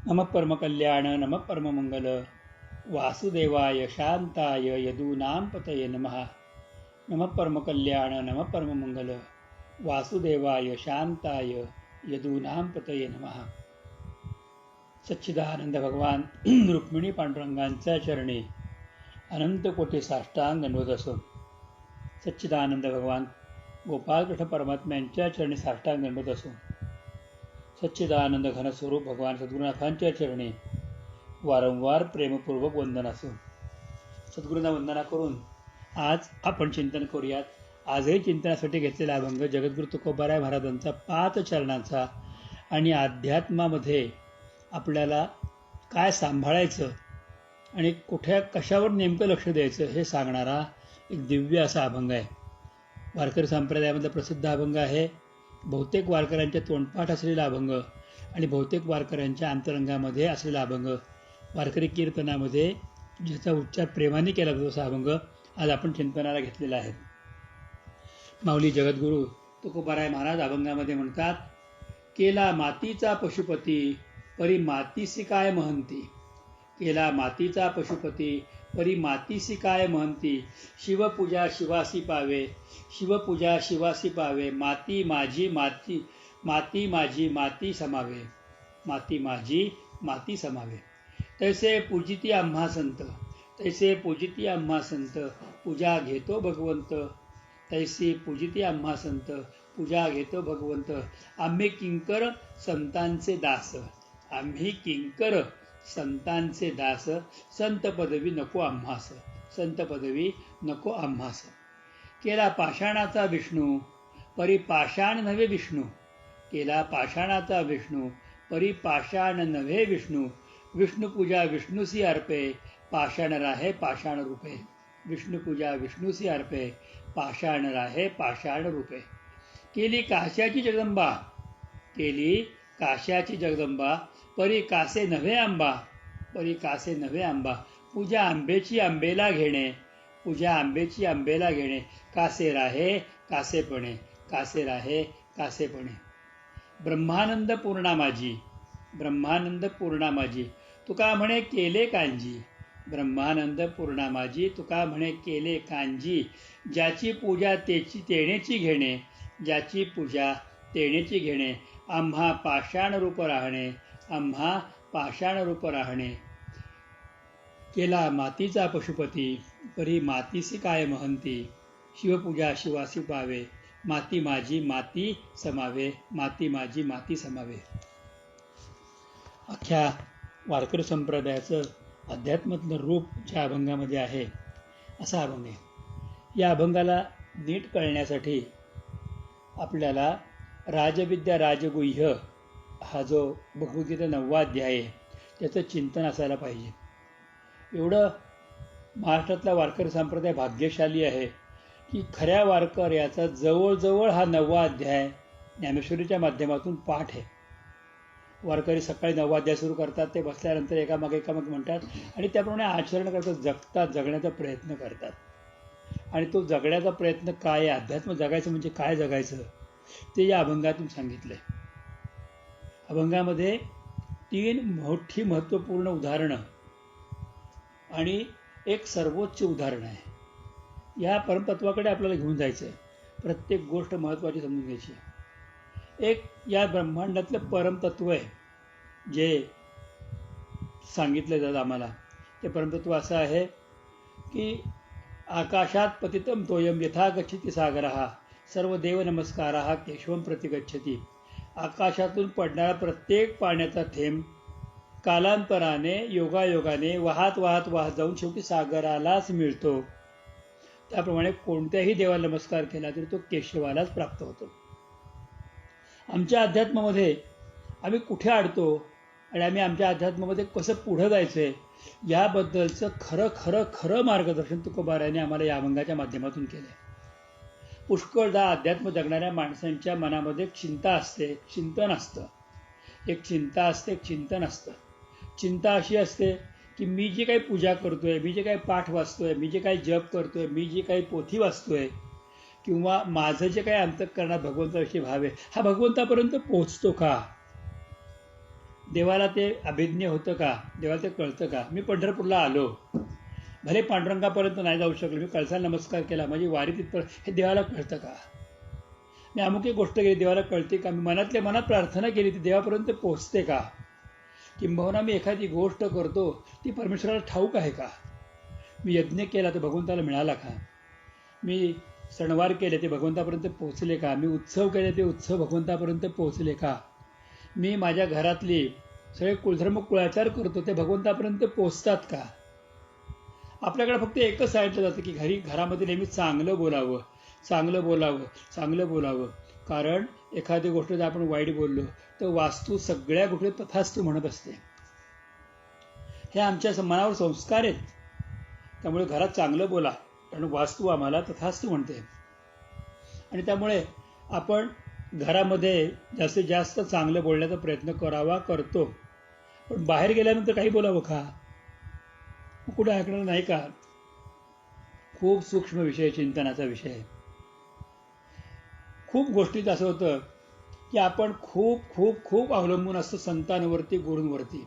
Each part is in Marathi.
नमः परमकल्याण नमः परममंगल वासुदेवाय शांताय यदूनां पतये नमः। नमः परमकल्याण नमः परममंगल वासुदेवाय शांताय यदूनां पतये नमः। सच्चिदानंद भगवान रुक्मिणी पांडुरंगांच्या चरणी अनंत कोटी साष्टांग दंडवत असून सच्चिदानंद भगवान गोपाळकृष्ण परमात्म्यांच्या चरणी साष्टांग दंडवत असून सच्चिदानंद घनस्वरूप भगवान सद्गुरुनाथांच्या चरणी वारंवार प्रेमपूर्वक वंदन असून सद्गुरूंना वंदना करून आज आपण चिंतन करूयात। आजही चिंतनासाठी घेतलेला अभंग जगद्गुरु तुकोबाराय महाराजांचा 5 चरणांचा आणि अध्यात्मामध्ये आपल्याला काय सांभाळायचं आणि कुठे कशावर नेमकं लक्ष द्यायचं हे सांगणारा एक दिव्य असा अभंग आहे। वारकरी संप्रदायामधला प्रसिद्ध अभंग आहे। बहुतेक वारकऱ्यांच्या तोंडपाठ असलेला अभंग आणि बहुतेक वारकऱ्यांच्या अंतरंगामध्ये असलेला अभंग, वारकरी कीर्तनामध्ये ज्याचा उच्चार प्रेमाने केला जातो असा अभंग आज आपण चिंतनाला घेतलेला आहे। माऊली जगद्गुरू तुकोबाराय महाराज अभंगामध्ये म्हणतात, केला मातीचा पशुपती परी मातीसी काय महंती, केला मातीचा पशुपती परी मातीसी काय महंती, शिवपूजा शिवासी पावे, शिवपूजा शिवासी पावे, माती माझी माती, माती माझी माती समावे, माती माझी माती समावे। तैसे पूजिती आम्हा संत, तैसे पूजिती आम्हा संत, पूजा घेतो भगवंत, तैसे पूजिती आम्हा संत, पूजा घेतो भगवंत। आम्ही किंकर संतांचे दास, आम्ही किंकर संतांचे दास, संत पदवी नको आम्हास, संत पदवी नको आम्हास। केला पाषाणाचा विष्णू परी पाषाण नव्हे विष्णू, केला पाषाणाचा विष्णू परी पाषाण नव्हे विष्णू, विष्णुपूजा विष्णुसी अर्पे, पाषाण राहे पाषाण रूपे, विष्णुपूजा विष्णुसी अर्पे, पाषाण राहे पाषाण रूपे। केली काश्याची जगदंबा, केली काश्याची जगदंबा परी कासे नव्हे आंबा, परी कासे नव्हे आंबा, पूजा आंबेची आंबेला घेणे, पूजा आंबेची आंबेला घेणे, कासे राहे कासेपणे, कासे राहे कासेपणे। ब्रह्मानंद पूर्णा माझी, ब्रह्मानंद पूर्णा माझी, तुका म्हणे केले कांजी, ब्रह्मानंद पूर्णा माझी, तुका म्हणे केले कांजी। ज्याची पूजा तेची तेणेची घेणे, ज्याची पूजा तेणेची घेणे, आम्हा पाषाण रूप राहणे, आम्हा पाषाण रूप राहणे। केला मातीचा पशुपती परी मातीसी काय महंती, शिवपूजा शिवासी पावे, माती माझी माती समावे, माती माझी माती समावे। अख्ख्या वारकरी संप्रदायाचं अध्यात्मातलं रूप ज्या अभंगामध्ये आहे असा अभंग आहे। या अभंगाला नीट कळण्यासाठी आपल्याला राजविद्या राजगुह्य हा जो भगवद्गीता 9वा अध्याय आहे त्याचं चिंतन असायला पाहिजे। एवढं महाराष्ट्रातला वारकरी संप्रदाय भाग्यशाली आहे की खऱ्या वारकऱ्याचा जवळजवळ हा 9वा अध्याय ज्ञानेश्वरीच्या माध्यमातून पाठ आहे। वारकरी सकाळी 9वा अध्याय सुरू करतात, ते बसल्यानंतर एकामागे म्हणतात आणि त्याप्रमाणे आचरण करतात, जगतात, जगण्याचा प्रयत्न करतात। आणि तो जगण्याचा प्रयत्न काय आहे, अध्यात्म जगायचं म्हणजे काय जगायचं ते या अभंगातून सांगितलंय। अभंगामध्ये 3 मोठी महत्त्वपूर्ण उदाहरणं आणि एक सर्वोच्च उदाहरण आहे। या परमतत्वाकडे आपल्याला घेऊन जायचं आहे, प्रत्येक गोष्ट महत्त्वाची समजून घ्यायची आहे। एक या ब्रह्मांडातलं परमतत्व आहे जे सांगितलं जातं आम्हाला। ते परमतत्व असं आहे की आकाशात पतितम तोयम यथा गच्छति सागरः, सर्व देव नमस्कारः केशवम प्रति गच्छति। आकाशातून पडणारा प्रत्येक पाण्याचा थेंब कालांतराने योगायोगाने वाहत वाहत वाहत जाऊन शेवटी सागरालाच मिळतो। त्याप्रमाणे कोणत्याही देवाला नमस्कार केला तरी तो केशवालाच प्राप्त होतो। आमच्या अध्यात्मामध्ये आम्ही कुठे अडतो आणि आम्ही आमच्या अध्यात्मामध्ये कसं पुढं जायचंय याबद्दलचं खरं खरं खरं मार्गदर्शन तुकोबारायांनी आम्हाला या अभंगाच्या माध्यमातून केलंय। पुष्कळदा अध्यात्म जगणाऱ्या माणसांच्या मनामध्ये चिंता असते, चिंतन असतं, एक चिंता असते, एक चिंतन असतं। चिंता अशी असते की मी जी काही पूजा करतोय, मी जे काही पाठ वाचतोय, मी जे काही जप करतोय, मी जी काही पोथी वाचतोय किंवा माझं जे काही अंतःकरणात भगवंताविषयी भाव आहे हा भगवंतापर्यंत पोहोचतो का। देवाला ते अभिज्ञ होतं का? देवाला ते कळतं का? मी पंढरपूरला आलो, भले पांडुरंगापर्यंत नाही जाऊ शकलो, मी कळसाला नमस्कार केला, माझी वारी तिथपर्यंत, हे देवाला कळतं का? मी अमुक एक गोष्ट केली, देवाला कळते का? मी मनातल्या मनात प्रार्थना केली, ती देवापर्यंत पोहोचते का? किंबहुना मी एखादी गोष्ट करतो ती परमेश्वराला ठाऊक आहे का? मी यज्ञ केला तो भगवंताला मिळाला का? मी सणवार केले ते भगवंतापर्यंत पोहोचले का? मी उत्सव केले ते उत्सव भगवंतापर्यंत पोहोचले का? मी माझ्या घरातली सगळे कुलधर्म कुळाचार करतो ते भगवंतापर्यंत पोहोचतात का? आपल्याकडे फक्त एकच सांगितलं जातं की घरामध्ये नेहमी चांगलं बोलावं, चांगलं बोलावं, चांगलं बोलावं. कारण एखादी गोष्ट जर आपण वाईट बोललो तर वास्तू सगळ्या गोष्टी तथास्तु म्हणत असते. हे आमच्या मनावर संस्कार आहेत. त्यामुळे घरात चांगलं बोला, कारण वास्तू आम्हाला तथास्तु म्हणते. आणि त्यामुळे आपण घरामध्ये जास्तीत जास्त चांगलं बोलण्याचा प्रयत्न करावा, करतो. पण बाहेर गेल्यानंतर काही बोलावं का? कुठे ऐकणार नाही का? खूप सूक्ष्म विषय, चिंतनाचा विषय आहे. खूप गोष्टीत असं होतं की आपण खूप खूप खूप अवलंबून असतो संतांवरती, गुरूंवरती.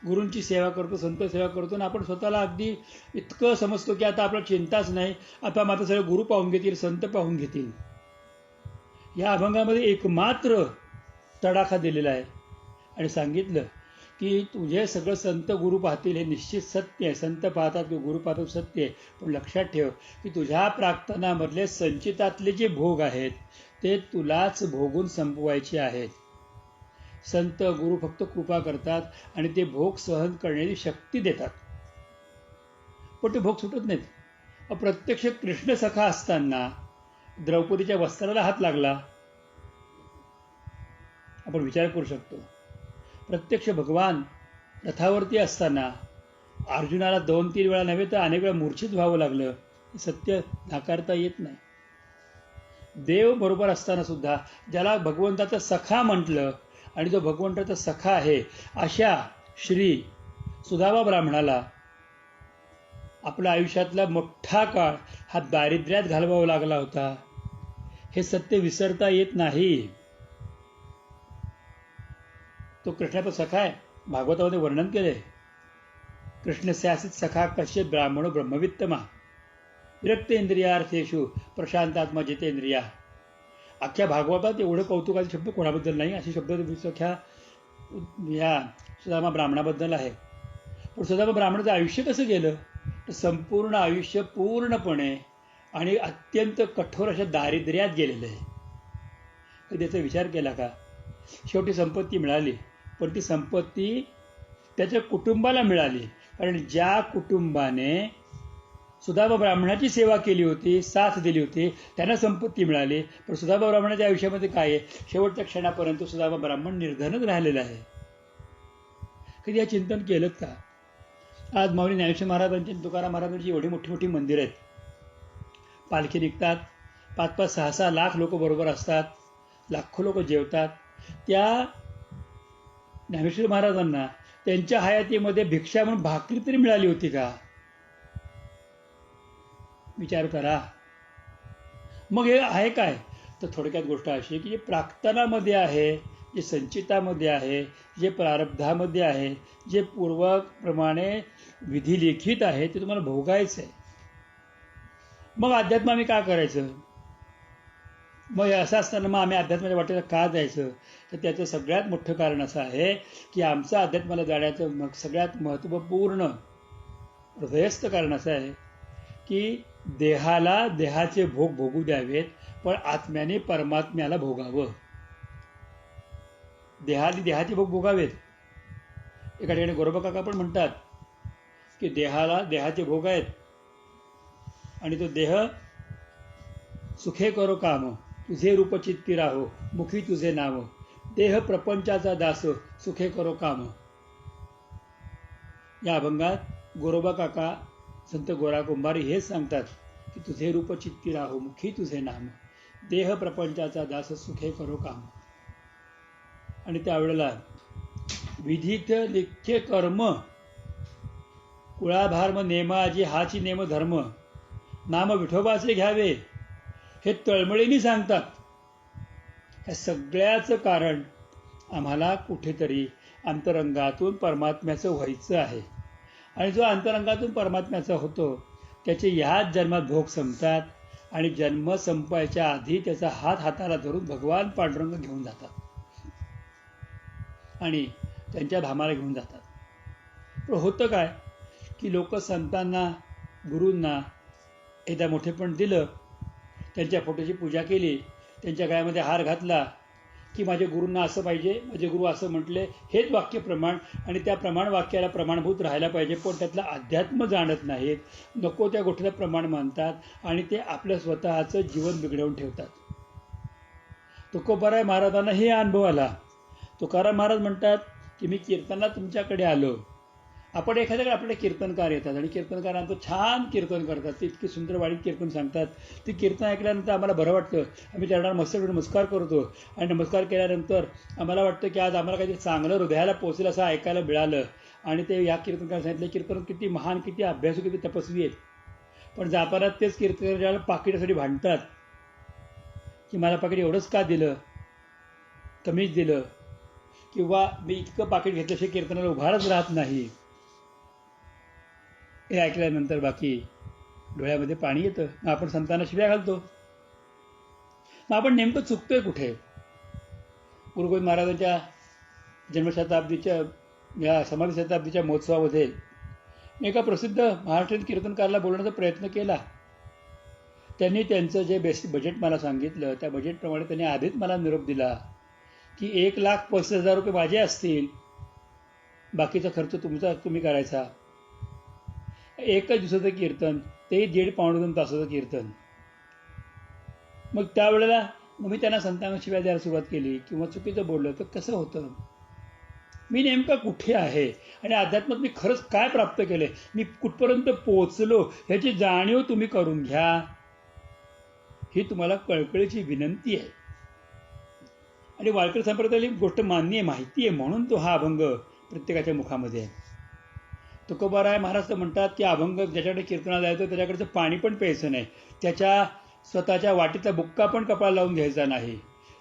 गुरूंची सेवा करतो, संत सेवा करतो, आणि आपण स्वतःला अगदी इतकं समजतो की आता आपल्याला चिंताच नाही, आता मात्र सगळे गुरु पाहून घेतील, संत पाहून घेतील. या अभंगामध्ये एकमात्र तडाखा दिलेला आहे आणि सांगितलं की तुझे सगळं संत गुरु पाहतील हे निश्चित सत्य आहे. संत पाहतात किंवा गुरु पाहतात सत्य आहे. पण लक्षात ठेव की तुझ्या प्रार्थनामधले संचितातले जे भोग आहेत ते तुलाच भोगून संपवायचे आहेत. संत गुरु फक्त कृपा करतात आणि ते भोग सहन करण्याची शक्ती देतात, पण ते भोग सुटत नाहीत. प्रत्यक्ष कृष्ण सखा असताना द्रौपदीच्या वस्त्राला हात लागला, आपण विचार करू शकतो. प्रत्यक्ष भगवान रथावरती असताना अर्जुनाला 2-3 वेळा नव्हे तर अनेक वेळा मूर्छित व्हावं लागलं. सत्य नाकारता येत नाही. देव बरोबर असताना सुद्धा ज्याला भगवंताचा सखा म्हटलं आणि जो भगवंताचा सखा आहे अशा श्री सुदामा ब्राह्मणाला आपल्या आयुष्यातला मोठा काळ हा दारिद्र्यात घालवावा लागला होता. हे सत्य विसरता येत नाही. तो कृष्णाचा सखा आहे, भागवतामध्ये वर्णन केले. कृष्णस्यासित सखा कश्चित ब्राह्मणो ब्रह्मवित्तमा विरक्त इंद्रियार्थेषु प्रशांतात्मा जितेंद्रिया. अख्ख्या भागवतात एवढं कौतुकाचे शब्द कोणाबद्दल नाही, असे शब्द सख्या या सुदामा ब्राह्मणाबद्दल आहे. पण सुदामा ब्राह्मणाचं आयुष्य कसं गेलं तर संपूर्ण आयुष्य पूर्णपणे आणि अत्यंत कठोर अशा दारिद्र्यात गेलेलं आहे. तर त्याचा विचार केला का? शेवटी संपत्ती मिळाली, पण ती संपत्ती त्याच्या कुटुंबाला मिळाली. कारण ज्या कुटुंबाने सुदामा ब्राह्मणाची सेवा केली होती, साथ दिली होती, त्यांना संपत्ती मिळाली. पण सुदामा ब्राह्मणाच्या आयुष्यामध्ये काय आहे? शेवटच्या क्षणापर्यंत सुदामा ब्राह्मण निर्धनच राहिलेला आहे. कधी या चिंतन केलं का? आज माऊली ज्ञानेश्वर महाराजांची, तुकाराम महाराजांची एवढी मोठी मोठी मंदिरं आहेत. पालखी निघतात, 5-5, 6-6 लाख लोक बरोबर असतात, लाखो लोक जेवतात. त्या ज्ञानेश्वर महाराजांना त्यांच्या हयातीमध्ये भिक्षा म्हणून भाकरी तरी मिळाली होती का? विचार करा. मग हे आहे काय? तर थोडक्यात गोष्ट अशी की जे प्राक्तनामध्ये आहे, जे संचितामध्ये आहे, जे प्रारब्धामध्ये आहे, जे पूर्वप्रमाणे विधिलिखित आहे ते तुम्हाला भोगायचं आहे. मग अध्यात्म आम्ही का करायचं? मग असं असताना मग आम्ही अध्यात्माच्या वाटेला का जायचं? तर त्याचं सगळ्यात मोठं कारण असं आहे की आमचं अध्यात्माला जाण्याचं मग सगळ्यात महत्त्वपूर्ण हृदयस्थ कारण असं आहे की देहाला देहाचे भोग भोगू द्यावेत, पण आत्म्याने परमात्म्याला भोगावं. देहाने देहाचे भोग भोगावेत. एका ठिकाणी गोरोबा काका पण म्हणतात की देहाला देहाचे भोग आहेत आणि तो देह सुखे करो काम, तुझे रूप चित्ती राहो, मुखी तुझे नाव, देह प्रपंचाचा दास, सुखे करो काम. या अभंगात गोरोबा काका, संत गोरा कुंभारी हेच सांगतात की तुझे रूप चित्ती राहो, मुखी तुझे नाम, देह प्रपंचाचा दास, सुखे करो काम. आणि त्यावेळेला विधित लिख्य कर्म कुळाभार्म नेमाजी हाची नेम धर्म, नाम विठोबाचे घ्यावे, हे तळमळीने सांगतात. ह्या सगळ्याचं कारण आम्हाला कुठेतरी अंतरंगातून परमात्म्याचं व्हायचं आहे. आणि जो अंतरंगातून परमात्म्याचा होतो त्याचे ह्याच जन्मात भोग संपतात आणि जन्म संपायच्या आधी त्याचा हात हाताला धरून भगवान पांडुरंग घेऊन जातात आणि त्यांच्या धामाला घेऊन जातात. पण होतं काय की लोक संतांना गुरूंना एकदा मोठेपण दिलं, त्यांच्या फोटोची पूजा केली, त्यांच्या गळ्यामध्ये हार घातला की माझ्या गुरूंना असं पाहिजे, माझे गुरु असं म्हटले, हेच वाक्य प्रमाण आणि त्या प्रमाण वाक्याला प्रमाणभूत राहायला पाहिजे. पण त्यातलं अध्यात्म जाणत नाहीत, नको त्या गोष्टीला प्रमाण मानतात आणि ते आपलं स्वतःचं जीवन बिघडवून ठेवतात. तुकोबाराय महाराजांना हे अनुभव आला. तुकाराम महाराज म्हणतात की मी कीर्तनाला तुमच्याकडे आलो. आपण एखाद्याकडे आपले कीर्तनकार येतात आणि कीर्तनकारांचं छान कीर्तन करतात, ते इतकी सुंदर वाणीत कीर्तन सांगतात. ती कीर्तन ऐकल्यानंतर आम्हाला बरं वाटतं. आम्ही चरणाला मस्त नमस्कार करतो आणि नमस्कार केल्यानंतर आम्हाला वाटतं की आज आम्हाला काहीतरी चांगलं हृदयाला पोचेल असं ऐकायला मिळालं. आणि ते या कीर्तनकार सांगितले कीर्तन किती महान, किती अभ्यासू, किती तपस्वी आहेत. पण जापानात तेच कीर्तनकार ज्याला पाकिटासाठी भांडतात की मला पाकिट एवढंच का दिलं, कमीच दिलं, किंवा मी इतकं पाकिट घेतल्याशिवाय कीर्तनाला उभारच राहत नाही. हे ऐकल्यानंतर बाकी डोळ्यामध्ये पाणी येतं. मग आपण संतांना शिव्या घालतो. मग आपण नेमकं चुकतोय कुठे? गुरु गोविंद महाराजांच्या जन्मशताब्दीच्या या समाधी शताब्दीच्या महोत्सवामध्ये एका प्रसिद्ध महाराष्ट्रीयन कीर्तनकाराला बोलण्याचा प्रयत्न केला. त्यांनी त्यांचं जे बेसिक बजेट मला सांगितलं त्या बजेटप्रमाणे त्यांनी आधीच मला निरोप दिला की 1,35,000 रुपये माझे असतील, बाकीचा खर्च तुमचा तुम्ही करायचा. एकच दिवसाचं कीर्तन, ते 1.5-2 तासाचं कीर्तन. मग त्यावेळेला मी त्यांना संतांना शिव्या द्यायला सुरुवात केली किंवा चुकीचं बोललं तर कसं होतं? मी नेमका कुठे आहे आणि अध्यात्मात मी खरंच काय प्राप्त केलंय, मी कुठपर्यंत पोहोचलो ह्याची जाणीव तुम्ही करून घ्या, ही तुम्हाला कळकळीची विनंती आहे. आणि वारकरी संप्रदायाला एक गोष्ट मान्य आहे, माहिती आहे, म्हणून तो हा अभंग प्रत्येकाच्या मुखामध्ये आहे. तुकोबाराय महाराज म्हणतात की अभंग ज्याच्याकडे कीर्तनाला जायचं त्याच्याकडचं पाणी पण प्यायचं नाही, त्याच्या स्वतःच्या वाटीचा बुक्का पण कपाळाला लावून घ्यायचा नाही,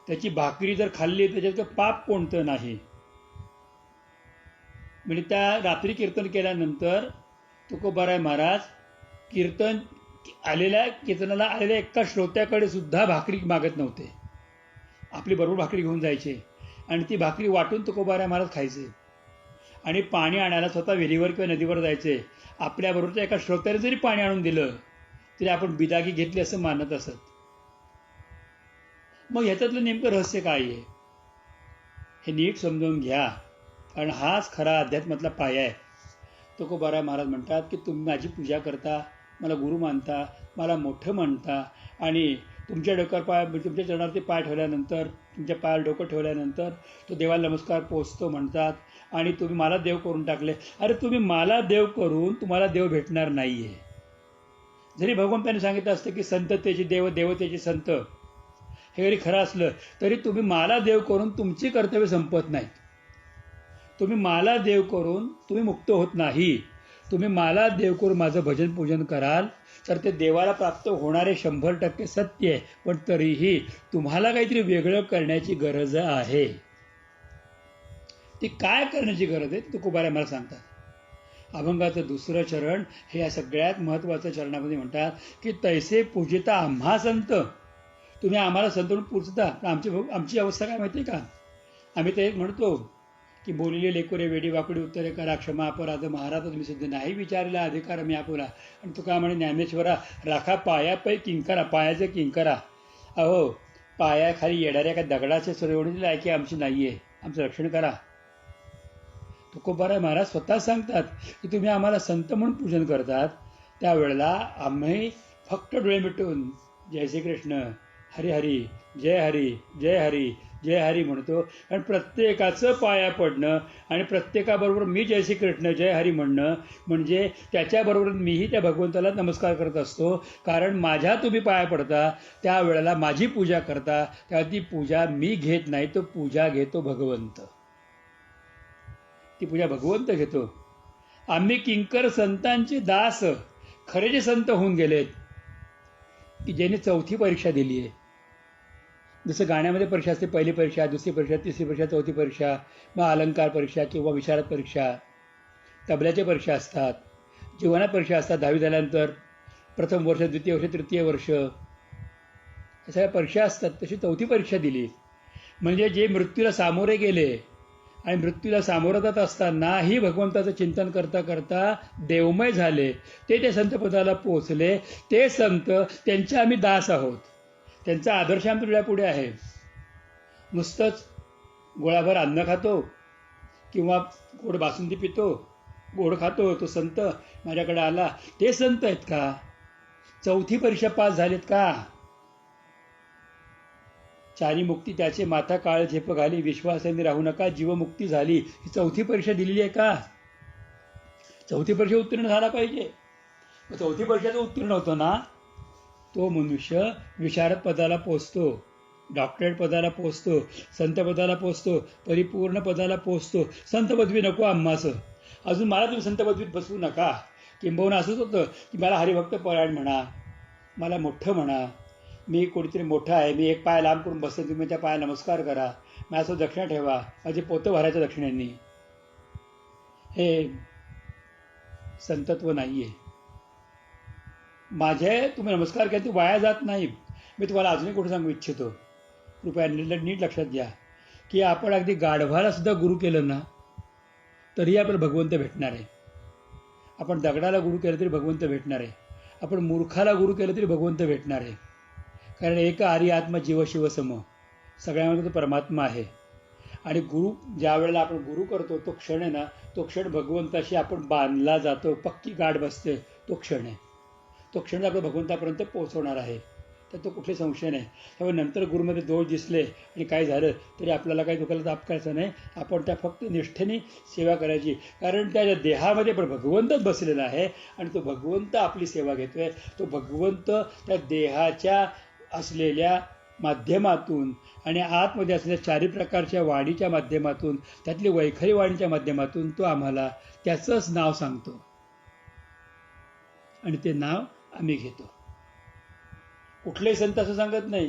त्याची भाकरी जर खाल्ली त्याच्यात पाप कोणतं नाही. म्हणजे त्या रात्री कीर्तन केल्यानंतर तुकोबाराय महाराज कीर्तनाला आलेल्या एका श्रोत्याकडे सुद्धा भाकरी मागत नव्हते. आपली बरोबर भाकरी घेऊन जायचे आणि ती भाकरी वाटून तुकोबाराय महाराज खायचे आणि पाणी आणायला स्वतः विहिरीवर किंवा नदीवर जायचे. आपल्याबरोबरच्या एका श्रोत्याने जरी पाणी आणून दिलं तरी आपण बिदागी घेतली असं मानत असत. मग ह्याच्यातलं नेमकं रहस्य काय आहे हे नीट समजून घ्या, कारण हाच खरा अध्यात्मातला पाया आहे. तुकोबाराय महाराज म्हणतात की तुम्ही माझी पूजा करता, मला गुरु मानता, मला मोठं म्हणता आणि तुमच्या डोक्यावर पाय, तुमच्या चरणावरती पाय ठेवल्यानंतर, तुमच्या पायाला डोकं ठेवल्यानंतर तो देवाला नमस्कार पोचतो म्हणतात आणि तुम्ही मला देव करून टाकले. अरे तुम्ही मला देव करून तुम्हाला देव भेटणार नाहीये. जरी भगवंतांनी सांगितलं असतं की संततेची देव, देवतेची संत, हे जरी खरं असलं तरी तुम्ही मला देव करून तुमची कर्तव्य संपत नाहीत. तुम्ही मला देव करून तुम्ही मुक्त होत नाही. तुम्ही मला देव करून माझं भजन पूजन कराल तर ते देवाला प्राप्त होणारे 100% सत्य आहे. पण तरीही तुम्हाला काहीतरी वेगळं करण्याची गरज आहे. ती काय करण्याची गरज आहे तुकोबाराय मला सांगतात. अभंगाचं दुसरं चरण हे या सगळ्यात महत्त्वाचं चरणामध्ये म्हणतात की तैसे पूजिता आम्हा संत. तुम्ही आम्हाला संत म्हणून पूजता, आमची अवस्था काय माहिती आहे का? आम्ही तर एक म्हणतो की बोलिले लेकुरे वेडी वाकडी उत्तरे करा, क्षमा अपराध महाराज तुम्ही सिद्ध नाही विचारला अधिकार मी आपुला. आणि तुका म्हणे ज्ञानेश्वरा राखा पायापै किंकरा, पायाचे किंकरा. अहो पायाखाली येणाऱ्या का दगडाचे एवढी लायकी आमची नाहीये, आमचं रक्षण करा. तुकोबाराय महाराज स्वतः सांगतात की तुम्ही आम्हाला संत म्हणून पूजन करतात, त्यावेळेला आम्ही फक्त डोळे मिटून जय श्रीकृष्ण, हरी हरी, जय हरी, जय हरी, जय हरी म्हणतो. आणि प्रत्येकाचं पाया पडणं आणि प्रत्येकाबरोबर मी जय श्रीकृष्ण, जय हरी म्हणणं म्हणजे त्याच्याबरोबर मीही त्या भगवंताला नमस्कार करत असतो. कारण माझ्या तुम्ही पाया पडता त्यावेळेला माझी पूजा करता, तेव्हा ती पूजा मी घेत नाही, तो पूजा घेतो भगवंत. ती पूजा भगवंत घेतो. आम्ही किंकर संतांचे दास, खरे जे संत होऊन गेलेत की ज्यांनी 4थी परीक्षा दिली आहे, जसं गाण्यामध्ये परीक्षा असते, पहिली परीक्षा, दुसरी परीक्षा, तिसरी परीक्षा, चौथी परीक्षा, मग अलंकार परीक्षा किंवा विशारद परीक्षा, तबल्याच्या परीक्षा असतात, जीवनात परीक्षा असतात. 10वी झाल्यानंतर प्रथम वर्ष, द्वितीय वर्ष, तृतीय वर्ष, या सगळ्या परीक्षा असतात. तशी चौथी परीक्षा दिली म्हणजे जे मृत्यूला सामोरे गेले आणि मृत्यूला सामोरं जात असतानाही भगवंताचं चिंतन करता करता देवमय झाले, ते संतपदाला पोचले. ते संत, त्यांचे आम्ही दास आहोत. त्यांचा आदर्श आमच्या डोळ्यापुढे आहे. नुसतंच गोळाभर अन्न खातो किंवा गोड बासुंदी पितो, गोड खातो, तो संत माझ्याकडे आला, ते संत आहेत का? चौथी परीक्षा पास झालेत का? चारी मुक्ती त्याचे माथा काळ झेप घाली, विश्वासाने राहू नका जीवमुक्ती झाली. ही चौथी परीक्षा दिलेली आहे का? चौथी परीक्षा उत्तीर्ण झाला पाहिजे. चौथी परीक्षा जो उत्तीर्ण होतो ना, तो मनुष्य विशारद पदाला पोचतो, डॉक्टरेट पदाला पोचतो, संत पदाला पोचतो, परिपूर्ण पदाला पोचतो. संत पदवी नको आम्हाचं, अजून मला तुम्ही संत पदवीत बसवू नका. किंबहुना असंच होतं की मला हरिभक्त परायण म्हणा, मला मोठं म्हणा, मी कोणीतरी मोठा आहे, मी एक पाय लांब करून बसते, तुम्ही त्या पायाला नमस्कार करा, माझं दक्षिणा ठेवा, माझे पोतं भरायच्या दक्षिण्यांनी. हे संतत्व नाहीये. माझे तुम्ही नमस्कार केला ती वाया जात नाही. मी तुम्हाला अजूनही कुठे सांगू इच्छितो, कृपया नीट लक्षात घ्या की आपण अगदी गाढवाला सुद्धा गुरु केलं ना तरी आपल्याला भगवंत भेटणार आहे. आपण दगडाला गुरु केलं तरी भगवंत भेटणार आहे. आपण मूर्खाला गुरु केलं तरी भगवंत भेटणार आहे. कारण एक आर्य आत्मा जीव शिव सम, सगळ्यामध्ये तो परमात्मा आहे. आणि गुरु ज्या वेळेला आपण गुरु करतो तो क्षण आहे ना, तो क्षण भगवंताशी आपण बांधला जातो, पक्की गाठ बसते, तो क्षण आहे. तो क्षण आपल्या भगवंतापर्यंत पोहोचवणार आहे, तर तो कुठले संशय नाही. त्यामुळे नंतर गुरुमध्ये दोष दिसले आणि काय झालं तरी आपल्याला काही दुखाला ताप करायचा नाही. आपण त्या फक्त निष्ठेने सेवा करायची, कारण त्या देहामध्ये पण भगवंतच बसलेला आहे आणि तो भगवंत आपली सेवा घेतोय. तो भगवंत त्या देहाच्या असलेल्या माध्यमातून आणि आतमध्ये असलेल्या चारी प्रकारच्या वाणीच्या माध्यमातून, त्यातली वैखरी वाणीच्या माध्यमातून तो आम्हाला त्याचंच नाव सांगतो आणि ते नाव आम्ही घेतो. कुठलेही संत असं सांगत नाही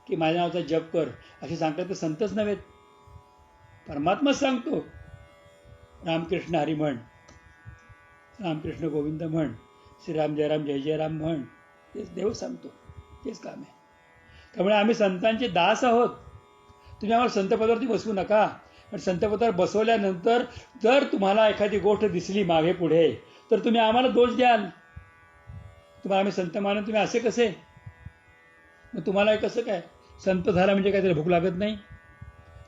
की माझ्या नावाचा जप कर, असे सांगतात तर संतच नव्हेत, परमात्माच सांगतो. रामकृष्ण हरी म्हण, रामकृष्ण गोविंद म्हण, श्रीराम जय राम जय जय राम म्हण, तेच देव सांगतो, तेच काम आहे. त्यामुळे आम्ही संतांचे दास आहोत. तुम्ही आम्हाला संतपदावरती बसवू नका. पण संतपदावर बसवल्यानंतर जर तुम्हाला एखादी गोष्ट दिसली मागे पुढे तर तुम्ही आम्हाला दोष द्याल. तुम्हाला आम्ही संत मानून तुम्ही असे कसे? मग तुम्हाला कसं काय? संत झाला म्हणजे काय त्याला भूक लागत नाही?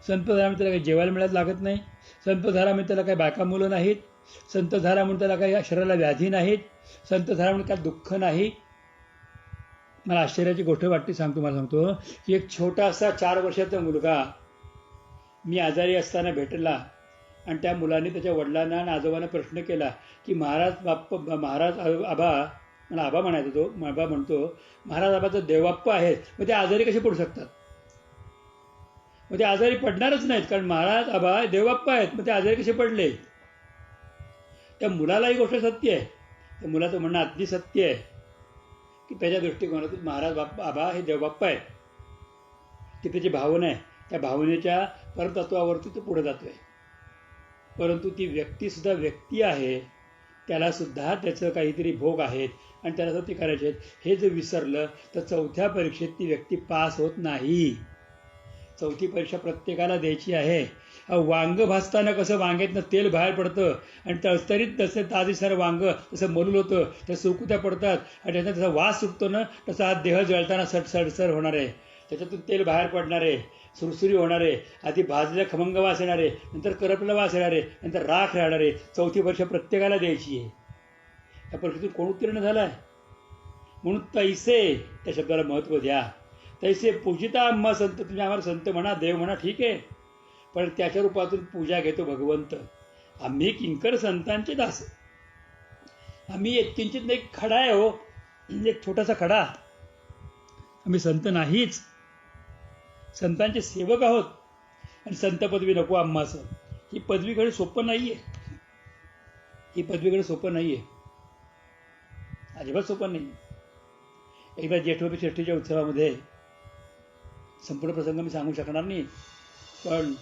संत झाला म्हणजे त्याला काही जेवायला मिळत लागत नाही? संत झाला म्हणजे त्याला काही बायका मुलं नाहीत? संत झाला म्हणून त्याला काही शरीराला व्याधी नाहीत? संत झाला म्हणून काय दुःख नाही? मला आश्चर्याची गोष्ट वाटते, तुम्हाला सांगतो की एक छोटासा 4 वर्षाचा मुलगा मी आजारी असताना भेटला आणि त्या मुलाने त्याच्या वडिलांना आणि आजोबांना प्रश्न केला की महाराज आबा, मला आबा म्हणायचा तो, आबा म्हणतो महाराज आबाचं देवबाप्पा आहेत, मग ते आजारी कसे पडू शकतात? मग ते आजारी पडणारच नाहीत, कारण महाराज आबा देवबाप्पा आहेत, मग ते आजारी कसे पडले? त्या मुलाला ही गोष्ट सत्य आहे, त्या मुलाचं म्हणणं अगदी सत्य आहे की त्याच्या दृष्टिकोनातून महाराज आबा हे देवबाप्पा आहेत. ती त्याची भावना आहे, त्या भावनेच्या परतत्वावरती तो पुढे जातोय. परंतु ती व्यक्तीसुद्धा व्यक्ती आहे, त्याला सुद्धा त्याचं काहीतरी भोग आहेत आणि त्याला ते करायचे आहेत. हे जर विसरलं तर चौथ्या परीक्षेत ती व्यक्ती पास होत नाही. चौथी परीक्षा प्रत्येकाला द्यायची आहे. वांग भाजताना कसं वांग्यातनं तेल बाहेर पडतं आणि तळतरीत तसं ताजेसारं वांग तसं मलूल होतं, त्या सुरकुत्या पडतात आणि त्याचा जसा वास सुटतो ना, तसा हा देह जळताना सडसर होणार आहे. त्याच्यातून तेल बाहेर पडणार आहे, सुरसुरी होणार आहे, आधी भाजलेला खमंग वास येणार आहे, नंतर करपलेला वास येणार आहे, नंतर राख राहणार आहे. चौथी परीक्षा प्रत्येकाला द्यायची आहे. त्या परीक्षेतून कोण उत्तीर्ण झाला आहे? म्हणून तैसे त्या शब्दाला महत्त्व द्या. तैसे पूजिता आम्हा संत, तुम्ही आम्हाला संत म्हणा, देव म्हणा, ठीक आहे, पण त्याच्या रूपातून पूजा घेतो भगवंत. आम्ही किंकर संतांचे दास. आम्ही किंचित एक खडा आहे हो, एक छोटासा खडा. आम्ही संत नाहीच, संतांचे सेवक आहोत. आणि संत पदवी नको आम्हाचं. ही पदवीकडे सोपं नाहीये, ही पदवीकडे सोपं नाहीये, अजिबात सोपं नाही. एकदा जेठोबी षष्ठीच्या उत्सवामध्ये संपूर्ण प्रसंग मी सांगू शकणार नाही, पण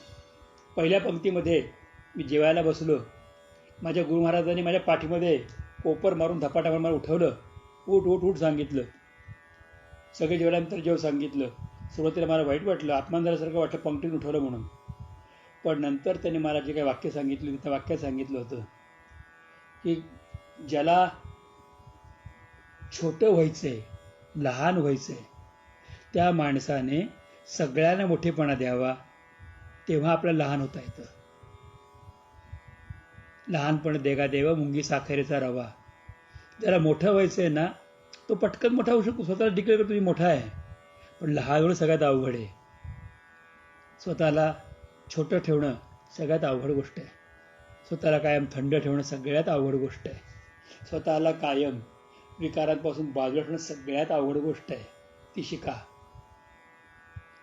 पहिल्या पंक्तीमध्ये मी जेवायला बसलो. माझ्या गुरु महाराजांनी माझ्या पाठीमध्ये कोपर मारून धपाटा मला उठवलं. उठ उठ उठ सांगितलं. सगळे जेवल्यानंतर जेव सांगितलं. सुरुवातीला मला वाईट वाटलं, अपमान झाल्यासारखं वाटलं, पंक्तीत उठवलं म्हणून. पण नंतर त्यांनी मला जे काही वाक्य सांगितलं त्या वाक्यात सांगितलं होतं की ज्याला छोटं व्हायचंय, लहान व्हायचंय, त्या माणसाने सगळ्यांना मोठेपणा द्यावा, तेव्हा आपल्याला लहान होता येतं. लहानपण देगा देवा मुंगी साखरेचा रवा. ज्याला मोठं व्हायचंय ना, तो पटकन मोठा होऊ शकतो, स्वतःला डिक्लेअर करतो मी मोठा आहे. पण लहान होणं सगळ्यात अवघड आहे. स्वतःला छोटं ठेवणं सगळ्यात अवघड गोष्ट आहे. स्वतःला कायम थंड ठेवणं सगळ्यात अवघड गोष्ट आहे. स्वतःला कायम विकारांपासून बाजूला ठेवणं सगळ्यात अवघड गोष्ट आहे. ती शिका.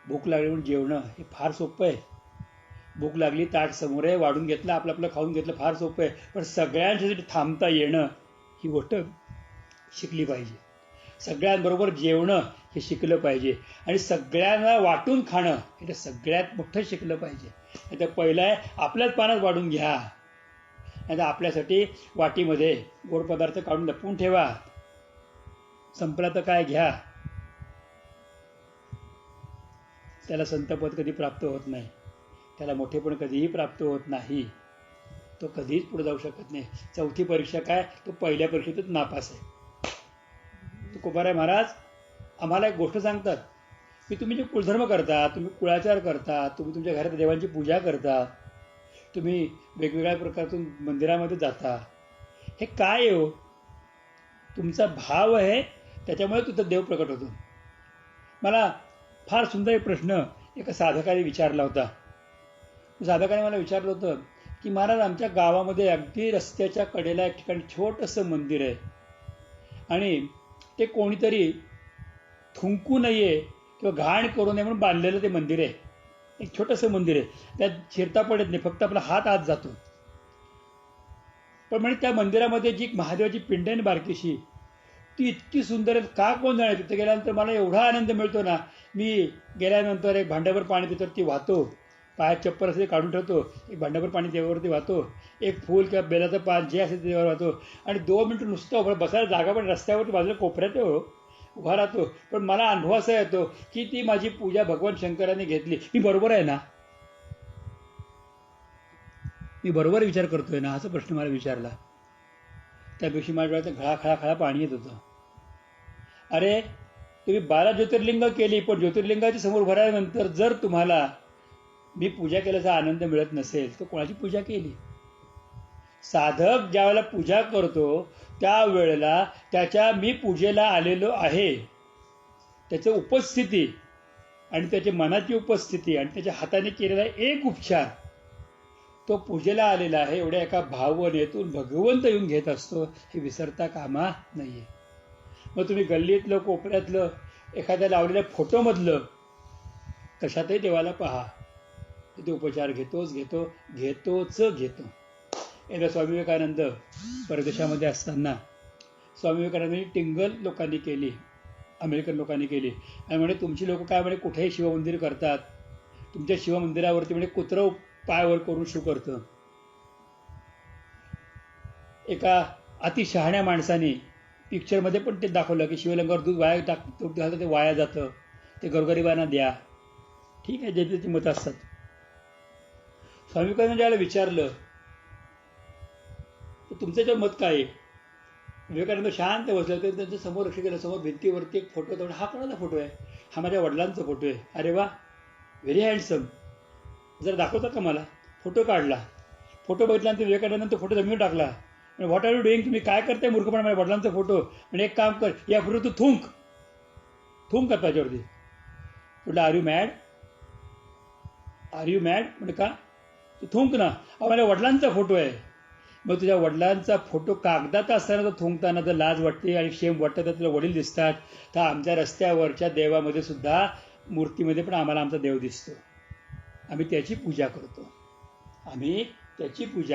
भूक लागली म्हणून जेवणं हे फार सोपं आहे. भूक लागली, ताट समोर आहे, वाढून घेतलं, आपलं आपलं खाऊन घेतलं, फार सोपं आहे. पण सगळ्यांसाठी थांबता येणं ही गोष्ट शिकली पाहिजे. सगळ्यांबरोबर जेवणं हे शिकलं पाहिजे आणि सगळ्यांना वाटून खाणं हे तर सगळ्यात मोठं शिकलं पाहिजे. आता पहिलं आहे आपल्याच पानात वाढून घ्या. आता आपल्यासाठी वाटीमध्ये गोड पदार्थ काढून लपवून ठेवा. संपला तर काय घ्या. त्याला संतपद कधी प्राप्त होत नाही, त्याला मोठेपण कधीही प्राप्त होत नाही, तो कधीच पुढे जाऊ शकत नाही. चौथी परीक्षा काय, तो पहिल्या परीक्षेतच नापास आहे. तुकोबाराय महाराज आम्हाला एक गोष्ट सांगतात की तुम्ही जे कुलधर्म करता, तुम्ही कुळाचार करता, तुम्ही तुमच्या घरात देवांची पूजा करता, तुम्ही वेगवेगळ्या प्रकारतून मंदिरामध्ये जाता, हे काय हो? तुमचा भाव आहे, त्याच्यामुळे तुझा देव प्रकट होतो. मला फार सुंदर एक प्रश्न एका साधकाने विचारला होता. साधकाने मला विचारलं होतं की महाराज आमच्या गावामध्ये अगदी रस्त्याच्या कडेला एक ठिकाणी छोटंसं मंदिर आहे आणि ते कोणीतरी थुंकू नये किंवा घाण करू नये म्हणून बांधलेलं ते मंदिर आहे. एक छोटंसं मंदिर आहे, त्यात शिरता पडत नाही, फक्त आपला हात आत जातो. पण म्हणजे त्या मंदिरामध्ये जी महादेवाची पिंड आहे ना बारकीशी, ती इतकी सुंदर आहे. का कोण जाणे, तिथे गेल्यानंतर मला एवढा आनंद मिळतो ना. मी गेल्यानंतर एक भांड्यावर पाणी देतो, ती वाहतो, पायात चप्पल असेल काढून ठेवतो, एक भांड्यावर पाणी देवावरती वाहतो, एक फूल किंवा बेलाचं पान जे असेल देवावर वाहतो आणि 2 मिनिटं नुसतं उभं बसायला जागा पण रस्त्यावरती बाजूला कोपऱ्यात उभा राहतो. पण मला अनुभव असा येतो की ती माझी पूजा भगवान शंकराने घेतली. मी बरोबर आहे ना? मी बरोबर विचार करतोय ना? असा प्रश्न मला विचारला. त्या दिवशी माझ्या डोळ्यात खळा पाणी येत होतं. अरे तुम्ही 12 ज्योतिर्लिंग केली, पण ज्योतिर्लिंगाच्या समोर भरायनंतर जर तुम्हाला मी पूजा केल्याचा आनंद मिळत नसेल तर कोणाची पूजा केली? साधक ज्या वेळेला पूजा करतो त्यावेळेला त्याच्या मी पूजेला आलेलो आहे त्याची उपस्थिती आणि त्याच्या मनाची उपस्थिती आणि त्याच्या हाताने केलेला एक उपचार, तो पूजेला आलेला आहे एवढ्या एका भावनेतून भगवंत येऊन घेत असतो, हे विसरता कामा नाहीये. मग तुम्ही गल्लीतलं, कोपऱ्यातलं, एखाद्या लावलेल्या फोटोमधलं कशातही देवाला पहा, तिथे उपचार घेतोच घेतो. एकदा स्वामी विवेकानंद परदेशामध्ये असताना स्वामी विवेकानंदांनी टिंगल लोकांनी केली, अमेरिकन लोकांनी केली आणि म्हणे तुमची लोक काय म्हणे कुठेही शिवमंदिर करतात, तुमच्या शिवमंदिरावरती म्हणजे कुत्रं पायावर करून शू करतं. एका अतिशहाण्या माणसाने पिक्चरमध्ये पण ते दाखवलं की शिवलिंगावर दूध घालतं, ते वाया जातं, ते गोरगरिबांना द्या. ठीक आहे, जे त्याची मतं असतात. स्वामी विवेकानंद ज्याला विचारलं तर तुमचं त्याच्यावर मत काय आहे? विवेकानंद शांत बसले होते. त्यांच्या समोर लक्ष केलं, समोर भिंतीवरती एक फोटो होता. हा कोणाचा फोटो आहे? हा माझ्या वडिलांचा फोटो आहे. अरे वा, व्हेरी हँडसम, जर दाखवता का मला? फोटो काढला. फोटो बघितल्यानंतर विवेकानंद तो फोटो जमिनीवर टाकला. What are you doing? तुम्ही काय करताय मूर्खपणा? माझ्या वडिलांचा फोटो, आणि एक काम कर, यापूर्वी तू थुंक कर त्याच्यावरती. म्हटलं आर यू मॅड? म्हणजे का? तू थुंक ना. माझ्या वडिलांचा फोटो आहे. मग तुझ्या वडिलांचा फोटो कागदात असताना तो थुंकताना जर लाज वाटते आणि शेम वाटतं, तर तुला वडील दिसतात, तर आमच्या रस्त्यावरच्या देवामध्ये सुद्धा, मूर्तीमध्ये पण आम्हाला आमचा देव दिसतो. आम्ही त्याची पूजा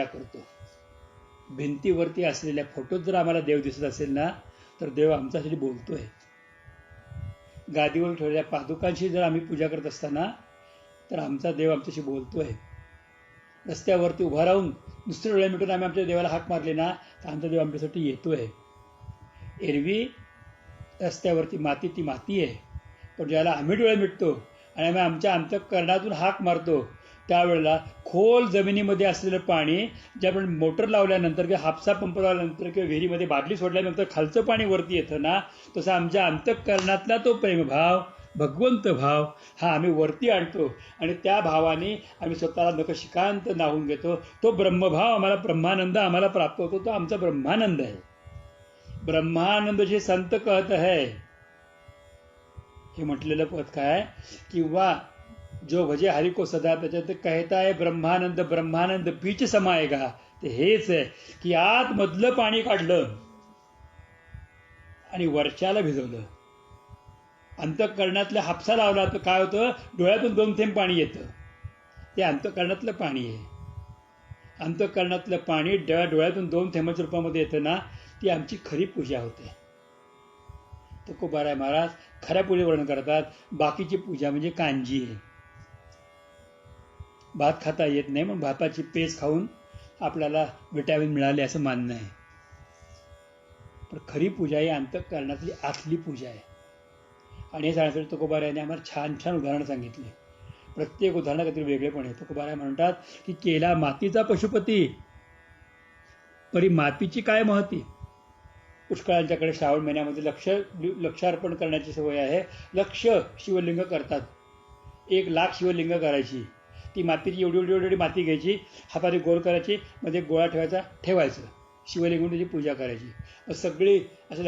करतो. भिंतीवरती असलेल्या फोटोत जर आम्हाला देव दिसत असेल ना, तर देव आमच्यासाठी बोलतोय. गादीवर ठेवलेल्या पादुकांची जर आम्ही पूजा करत असताना तर आमचा देव आमच्याशी बोलतोय. रस्त्यावरती उभा राहून दुसरे डोळे मिटून आम्ही आमच्या देवाला हाक मारली ना तर आमचा देव आमच्यासाठी येतोय. एरवी रस्त्यावरती माती ती माती आहे, पण ज्याला आम्ही डोळे मिटतो आणि आम्ही आमच्या अंतःकरणातून हाक मारतो त्यावेळेला खोल जमिनीमध्ये असलेलं पाणी जे आपण मोटर लावल्यानंतर किंवा हापसा पंप लावल्यानंतर किंवा विहिरीमध्ये बादली सोडल्यानंतर खालचं पाणी वरती येतं ना, तसं आमच्या अंतःकरणातला तो प्रेमभाव, भगवंत भाव हा आम्ही वरती आणतो आणि त्या भावाने आम्ही स्वतःला नखशिकांत न्हावून घेतो. तो ब्रह्मभाव आम्हाला, ब्रह्मानंद आम्हाला प्राप्त होतो. तो आमचा ब्रह्मानंद आहे. ब्रह्मानंद जे संत कहत है, हे म्हटलेलं पद काय, किंवा जो भजे हरि को सदा, त्याच्यात कहता है ब्रह्मानंद ब्रह्मानंद बीच समाएगा. ते हेच आहे की आतमधलं पाणी काढलं आणि वरच्याला भिजवलं. अंतःकरणातला हापसा लावला तर काय होतं, डोळ्यातून 2 थेंब पाणी येतं. ते अंतःकरणातलं पाणी आहे. अंतःकरणातलं पाणी डोळ्यातून 2 थेंबाच्या रूपामध्ये येतं ना, ती आमची खरी पूजा होते. तुकोबाराय महाराज खऱ्या पूजे वर्णन करतात. बाकीची पूजा म्हणजे कांजी आहे. भात खाता येत नाही म्हणून भाताची पेज खाऊन आपल्याला विटॅमिन मिळाले असं मानणं आहे. पण खरी पूजा ही अंतःकरणातली आतली पूजा आहे. आणि हे सांगण्यासाठी तुकोबारायाने आम्हाला छान छान उदाहरणं सांगितली. प्रत्येक उदाहरण काहीतरी वेगळेपण आहे. तुकोबाराय म्हणतात की केला मातीचा पशुपती, परी मातीची काय महती. पुष्कळांच्याकडे श्रावण महिन्यामध्ये लक्षार्पण करण्याची सवय आहे. लक्ष शिवलिंग करतात. 1,00,000 शिवलिंग करायची. ती मातीची एवढी माती घ्यायची, हाताने गोल करायची, मध्ये गोळा ठेवायचं, शिवलिंगून त्याची पूजा करायची. सगळी असं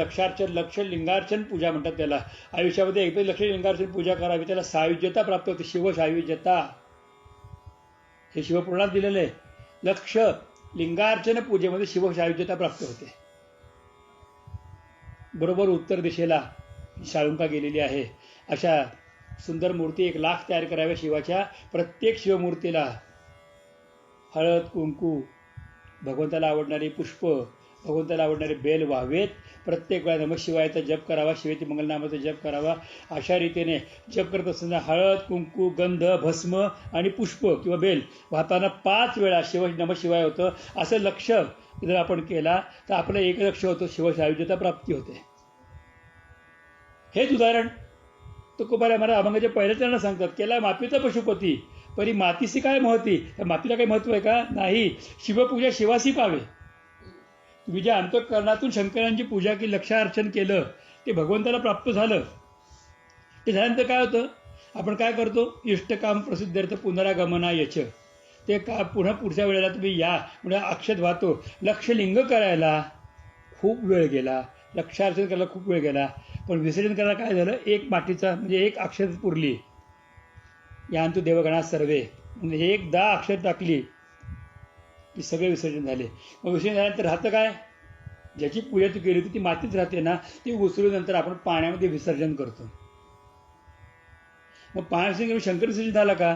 लक्ष लिंगार्चन पूजा म्हणतात त्याला. आयुष्यामध्ये एकदा लक्ष लिंगार्चन पूजा करावी, त्याला सायुज्यता प्राप्त होते. शिवसायुज्यता हे शिवपुराणात दिलेलं आहे. लक्ष लिंगार्चन पूजेमध्ये शिवसायुज्यता प्राप्त होते. बरोबर उत्तर दिशेला शाळुंका गेलेली आहे. अशा सुंदर मूर्ती 1,00,000 तयार कराव्या शिवाच्या. प्रत्येक शिवमूर्तीला हळद कुंकू, भगवंताला आवडणारी पुष्प, भगवंताला आवडणारे बेल व्हावेत. प्रत्येक वेळा नमः शिवायचा जप करावा, शिवाची मंगलनामाचा जप करावा. अशा रीतीने जप करत असताना हळद कुंकू, गंध, भस्म आणि पुष्प किंवा बेल वाहताना 5 वेळा नमः शिवाय होतं. असं लक्ष जर आपण केला तर आपलं एक लक्ष होतं, शिवसायुज्यता प्राप्ती होते. हेच उदाहरण तुकोबाराय महाराज अभंगाच्या पहिल्या चरणात सांगतात. केला मातीचा पशुपती, परी मातीसी काय महती. त्या मातीला काही महत्व आहे का? नाही. शिवपूजा शिवासी पावे. तुम्ही ज्या अंतःकरणातून शंकरांची पूजा केली, लक्षार्चन केलं, ते भगवंताला प्राप्त झालं. ते झाल्यानंतर काय होतं, आपण काय करतो, इष्टकाम प्रसिद्ध्यर्थ पुनरागमना यच. ते पुढच्या वेळेला तुम्ही या म्हणजे अक्षत वाहतो. लक्षलिंग करायला खूप वेळ गेला, लक्षार्चन करायला खूप वेळ गेला, पण विसर्जन करायला काय झालं, एक मातीचा म्हणजे एक अक्षत पुरली. यान्तु देवगणात सर्वे म्हणजे एकदा अक्षर टाकली की सगळे विसर्जन झाले. मग विसर्जन झाल्यानंतर राहतं काय, ज्याची पूजा तू केली होती ती मातीच राहते ना, ती उचलून आपण पाण्यामध्ये विसर्जन करतो. मग पाणी विसर्जन करून शंकर विसर्जन झाला का,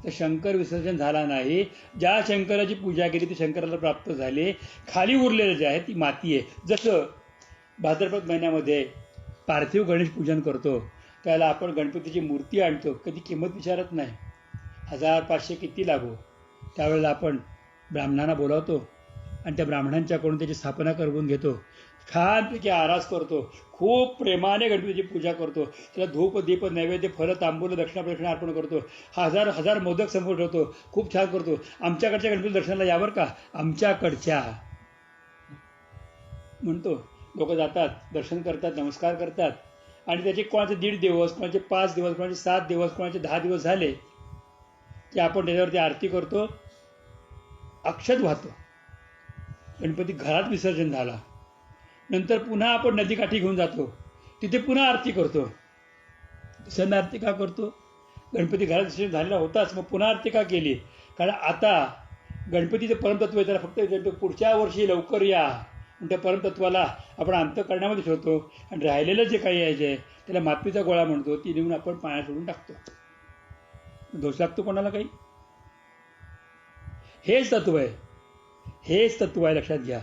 तर शंकर विसर्जन झाला नाही. ज्या शंकराची पूजा केली ती शंकराला प्राप्त झाली. खाली उरलेलं जे आहे ती माती आहे. जसं भाद्रपद महिन्यामध्ये पार्थिव गणेश पूजन करतो, त्याला आपण गणपतीची मूर्ती आणतो, कधी किंमत विचारत नाही, 1,000-500 किती लागो. त्यावेळेला आपण ब्राह्मणांना बोलावतो आणि त्या ब्राह्मणांच्याकडून त्याची स्थापना करून घेतो. छानपैकी आरास करतो, खूप प्रेमाने गणपतीची पूजा करतो. त्याला धूप दीप नैवेद्य फल तांबूल दक्षिणा अर्पण करतो. 1,000 मोदक समोर ठेवतो, खूप छान करतो. आमच्याकडच्या गणपती दर्शनाला यावर का, आमच्याकडच्या म्हणतो. लोक जातात, दर्शन करतात, नमस्कार करतात आणि त्याचे कोणाचे 1.5 दिवस, कोणाचे 5 दिवस, कोणाचे 7 दिवस, कोणाचे 10 दिवस झाले की आपण त्याच्यावरती आरती करतो, अक्षत वाहतो. गणपती घरात विसर्जन झाला नंतर पुन्हा आपण नदीकाठी घेऊन जातो, तिथे पुन्हा आरती करतो. सण आरती का करतो, गणपती घरात विसर्जन झालेला होताच, मग पुन्हा आरती का केली, कारण आता गणपतीचं परमतत्व आहे. त्याला फक्त पुढच्या वर्षी लवकर या आणि त्या परमतत्वाला आपण अंतःकरणामध्ये ठेवतो आणि राहिलेलं जे काही आहे जे त्याला मातीचा गोळा म्हणतो, ती नेऊन आपण पाण्यात सोडून टाकतो. दोष लागतो कोणाला काही. हेच तत्व आहे, हेच तत्व आहे, लक्षात घ्या.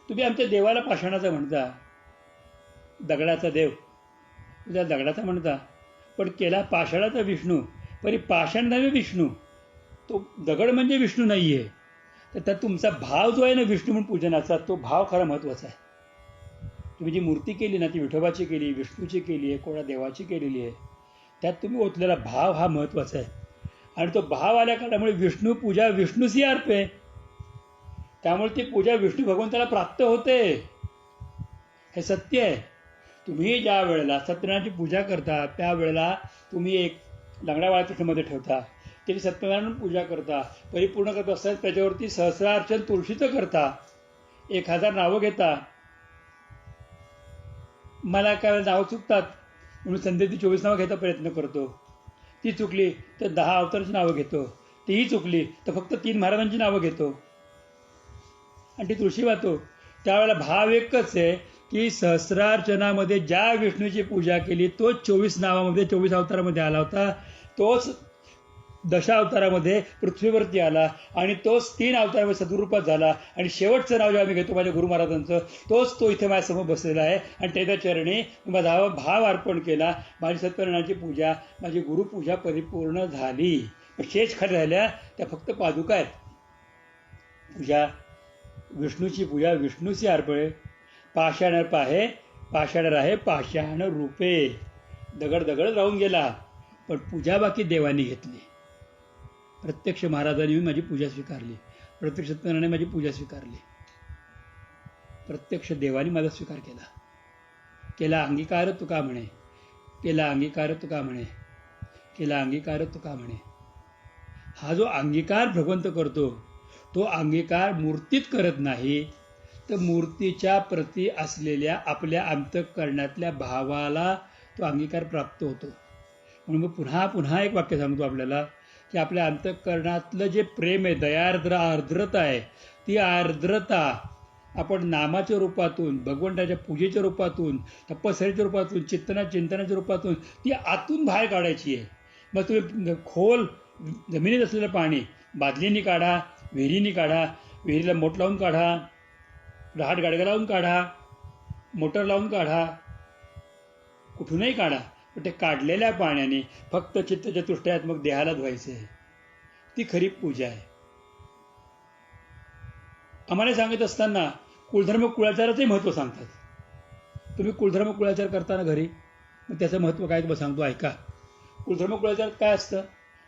तुम्ही आमच्या देवाला पाषाणाचा म्हणता, दगडाचा देव, तुझ्या दगडाचा म्हणता, पण केला पाषाणाचा विष्णू, परी पाषाण नव्हे विष्णू. तो दगड म्हणजे विष्णू नाही आहे. तर त्यात तुमचा भाव जो आहे ना विष्णू म्हणून पूजनाचा, तो भाव खरा महत्त्वाचा आहे. तुम्ही जी मूर्ती केली ना ती विठोबाची केली, विष्णूची केली आहे, कोणा देवाची केलेली आहे, त्यात तुम्ही ओतलेला भाव हा महत्त्वाचा आहे. आणि तो भाव आल्या कारणामुळे विष्णू पूजा विष्णूची अर्पे, त्यामुळे ती पूजा विष्णू भगवंताला प्राप्त होते. हे सत्य आहे. तुम्ही ज्या वेळेला सत्यनारायणाची पूजा करता त्यावेळेला तुम्ही एक लंगडा वाळपीठामध्ये ठेवता, त्याची सत्यनारायण पूजा करता, परिपूर्ण करत असताना त्याच्यावरती सहस्रार्चन तुळशीचं करता, 1000 नावं घेता. मला काय नावं चुकतात म्हणून संध्याची 24 नावं घ्यायचा प्रयत्न करतो. ती चुकली तर 10 अवताराची नावं घेतो. तीही चुकली तर फक्त 3 महाराजांची नावं घेतो आणि ती तुळशी वाहतो. त्यावेळेला भाव एकच आहे की सहस्रार्चनामध्ये ज्या विष्णूची पूजा केली तोच 24 नावामध्ये 24 अवतारामध्ये आला होता, तोच दशावतारामध्ये पृथ्वीवरती आला आणि तोच 3 अवतारामध्ये सद्गुरूपात झाला. आणि शेवटचं नाव जेव्हा मी घेतो माझ्या गुरु महाराजांचं, तोच तो इथे माझ्यासमोर बसलेला आहे. आणि त्याच्या चरणी माझा भाव अर्पण केला. माझी सत्यनारायणाची पूजा, माझी गुरुपूजा परिपूर्ण झाली. शेष खाली राहिल्या त्या फक्त पादुका आहेत. पूजा विष्णूची पूजा विष्णूची अर्पणे. पाषाण पाहे पाषाण राहे पाषाण रूपे. दगड दगड राहून गेला पण पूजा बाकी देवानी घेतली. प्रत्यक्ष महाराजांनी माझी पूजा स्वीकारली, प्रत्यक्ष सत्यनारायणाने माझी पूजा स्वीकारली, प्रत्यक्ष देवानी माझा स्वीकार केला. केला अंगीकार तुका म्हणे, केला अंगीकार तुका म्हणे, केला अंगीकार तुका म्हणे. हा जो अंगीकार भगवंत करतो तो अंगीकार मूर्तीत करत नाही, तर मूर्तीच्या प्रती असलेल्या आपल्या अंतःकरणातल्या भावाला तो अंगीकार प्राप्त होतो. म्हणून मग पुन्हा पुन्हा एक वाक्य सांगतो आपल्याला की आपल्या अंतःकरणातलं जे प्रेम आहे, दयार्द्र आर्द्रता आहे, ती आर्द्रता आपण नामाच्या रूपातून, भगवंताच्या पूजेच्या रूपातून, तपस्याच्या रूपातून, चिंतनाच्या रूपातून ती आतून बाहेर काढायची आहे. मग तुम्ही खोल जमिनीत असलेलं पाणी बादलीनी काढा, विहिरीनी काढा, विहिरीला मोठ लावून काढा, रहाट गाडगा लावून काढा, मोटर लावून काढा, कुठूनही काढा, पण ते काढलेल्या पाण्याने फक्त चित्तचतुष्टयात्मक देहाला धुवायचं आहे. ती खरी पूजा आहे. आम्हाला सांगत असताना कुलधर्म कुळाचाराचंही महत्त्व सांगतात. तुम्ही कुलधर्म कुळाचार करताना घरी, मग त्याचं महत्त्व काय तुम्हाला सांगतो, ऐका. कुलधर्म कुळाचार काय असतं?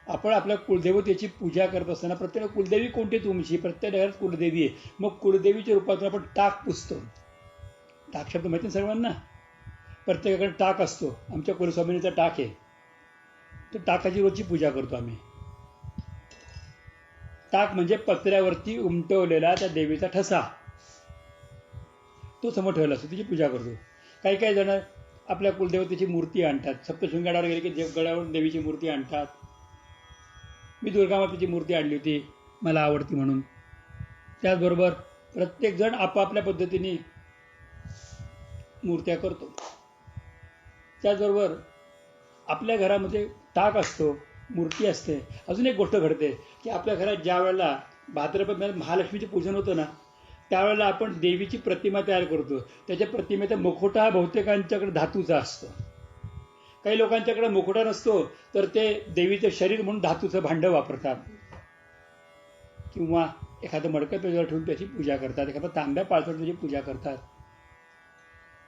आपण आपल्या कुलदेवतेची पूजा करत असताना प्रत्येक कुलदेवी कोणती तुमची, प्रत्येक घरात कुलदेवी आहे. मग कुलदेवीच्या रूपातून आपण टाक पुसतो. टाक शब्द माहिती ना सर्वांना? प्रत्येकाकडे टाक असतो. आमच्या कुलस्वामिनीचा टाक आहे. तर टाकाची रोजची पूजा करतो आम्ही. टाक म्हणजे पत्र्यावरती उमटवलेला त्या देवीचा ठसा, तो समोर ठेवला असतो, तिची पूजा करतो. काही काही जण आपल्या कुलदेवतेची मूर्ती आणतात. सप्तशृंगाडावर गेले की गडावरून देवीची मूर्ती आणतात. मी दुर्गामातेची मूर्ती आणली होती, मला आवडती म्हणून. त्याचबरोबर प्रत्येकजण आपापल्या पद्धतीने मूर्त्या करतो. त्याचबरोबर आपल्या घरामध्ये टाक असतो, मूर्ती असते. अजून एक गोष्ट घडते की आपल्या घरात ज्या वेळेला भाद्रपद महिन्यात महालक्ष्मीचे पूजन होतं ना, त्यावेळेला आपण देवीची प्रतिमा तयार करतो. त्याच्या प्रतिमेचा मुखवटा बहुतेकांच्याकडे धातूचा असतो. काही लोकांच्याकडे मुखवटा नसतो, तर ते देवीचं शरीर म्हणून धातूचं भांडं वापरतात किंवा एखादं मडकं त्याच्यावर ठेवून त्याची पूजा करतात, एखादा तांब्या पाळतात त्याची पूजा करतात.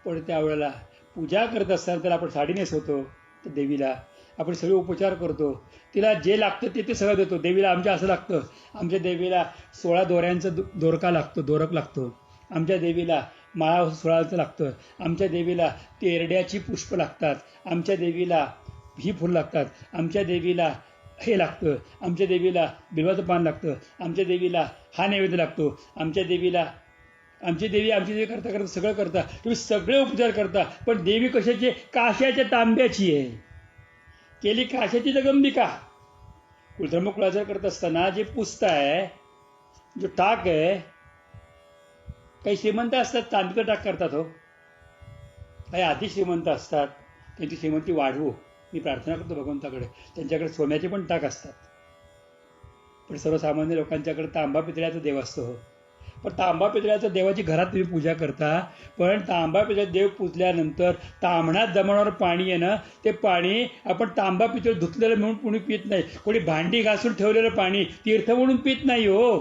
पण त्यावेळेला पूजा करत असताना तर आपण साडी नेसवतो, तर देवीला आपण सगळे उपचार करतो. तिला जे लागतं ते सगळं देतो. देवीला आमच्या असं लागतं, आमच्या देवीला 16 दोऱ्यांचं दोरक लागतो. आमच्या देवीला माळा 16चं लागतं. आमच्या देवीला तेरड्याची पुष्प लागतात. आमच्या देवीला ही फुलं लागतात. आमच्या देवीला हे लागतं. आमच्या देवीला बिल्वाचं पान लागतं. आमच्या देवीला हा नैवेद्य लागतो. आमची देवी करता करता सगळं करता. तुम्ही सगळे उपचार करता, पण देवी कशाची? काशाच्या तांब्याची आहे. केली काशाची जगंबिका. कुलधर्म कुळाचार करत असताना जे पुसताय, जो टाक आहे, काही श्रीमंत असतात चांदीचं टाक करतात. हो, काही अति श्रीमंत असतात, त्यांची श्रीमंती वाढवू मी प्रार्थना करतो भगवंताकडे. त्यांच्याकडे सोन्याचे पण टाक असतात. पण सर्वसामान्य लोकांच्याकडे तांबा पितळ्याचा देव असतो. हो, पण तांबा पितळाचं देवाची घरात तुम्ही पूजा करता, पण तांबा पितळ देव पूजल्यानंतर ताम्हणात जमवणारं पाणी आहे ना, ते पाणी आपण तांबा पितळ धुतलेलं म्हणून कोणी पित नाही. कोणी भांडी घासून ठेवलेलं पाणी तीर्थ म्हणून पित नाही हो.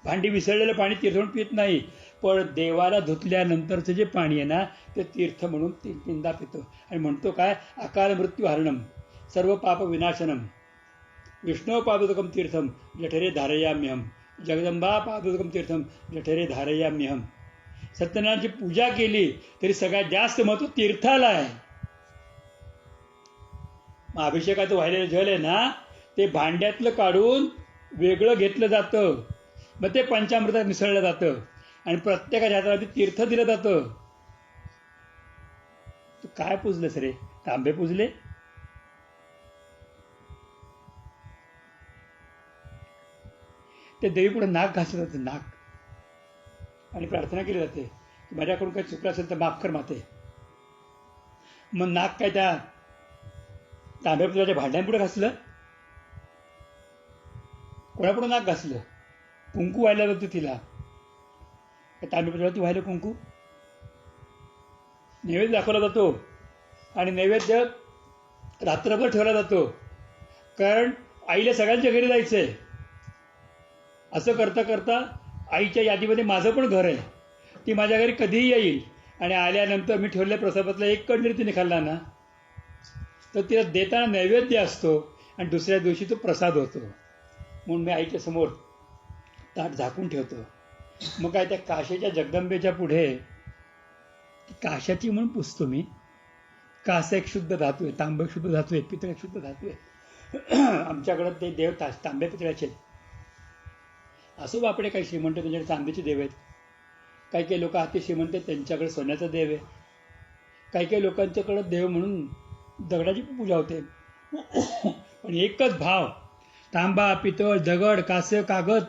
भांडी विसरलेलं पाणी तीर्थ म्हणून पित नाही, पण देवाला धुतल्यानंतरचं जे पाणी आहे ना, ते तीर्थ म्हणून तीनदा पितो. आणि म्हणतो काय, अकाल मृत्यू हरणम सर्व पाप विनाशनम विष्णू पादोदकम तीर्थम जठरे धारयाम्यहम जगदंबा पादोदकम तीर्थम जठरे धारयाम्यहम. सत्यनारायणाची पूजा केली तरी सगळ्यात जास्त महत्व तीर्थाला आहे. अभिषेकाचं व्हायलेलं जल आहे ना, ते भांड्यातलं काढून वेगळं घेतलं जातं, मग ते पंचामृतात मिसळलं जातं आणि प्रत्येकाच्या हाताला तीर्थ दिलं जातं. तू काय पूजलंस रे? तांबे पूजले? ते देवी पुढे नाक घासलं जातं, नाक, आणि प्रार्थना केली जाते की माझ्याकडून काही चुकलं असेल तर माफ कर माते. मग नाक काय त्या तांब्या पितळाच्या भांड्यांपुढे घासलं? कोणापुढे नाक घासलं? कुंकू व्हायला जातं तिला, तांब्या पितळावरती व्हायला कुंकू, नैवेद्य दाखवला जातो आणि नैवेद्य रात्रभर ठेवला जातो, कारण आईला सगळ्यांच्या घरी जायचंय. असं करता करता आईच्या यादीमध्ये माझं पण घर आहे, ती माझ्या घरी कधीही येईल आणि आल्यानंतर मी ठेवलेल्या प्रसादातला एक कण जरी तिने खाल्ला ना, तर तिला देताना नैवेद्य असतो आणि दुसऱ्या दिवशी तो प्रसाद होतो. म्हणून मी आईच्या समोर ताट झाकून ठेवतो. मग काय त्या काशेच्या जगदंबेच्या पुढे काशाची म्हणून पुसतो मी. कासा एक शुद्ध धातू आहे, तांब एक शुद्ध धातू आहे, पितळ एक शुद्ध धातू आहे. आमच्याकडं ते देव तांब्या पितळाचे. असो बापडे, काही श्रीमंत त्यांच्याकडे चांदीचे देव आहेत, काही काही लोक अति श्रीमंत आहेत त्यांच्याकडे सोन्याचा देव आहे, काही काही लोकांच्याकडं देव म्हणून दगडाची पूजा होते. पण एकच भाव, तांबा पितळ दगड कास्य कागद.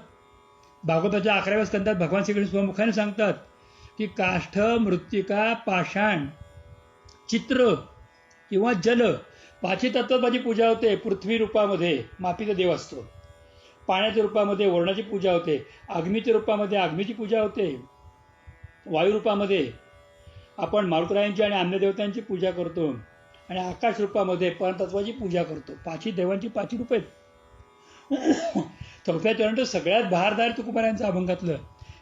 भागवताच्या 11व्या स्कंदात भगवान श्रीकृष्ण स्वमुखाने सांगतात की काष्ठ मृत्तिका पाषाण चित्र किंवा जल, पाची तत्वात माझी पूजा होते. पृथ्वी रूपामध्ये मातीचा देव असतो, पाण्याच्या रूपामध्ये वर्णाची पूजा होते, अग्नीच्या रूपामध्ये अग्नीची पूजा होते, वायू रूपामध्ये आपण मारुतरायांची आणि अन्य देवतांची पूजा करतो, आणि आकाश रूपामध्ये परतत्वाची पूजा करतो. पाची देवांची पाची रूप आहेत. चौथ्या चरणात सगळ्यात बहारदार तुकोबारायांचं अभंगातलं,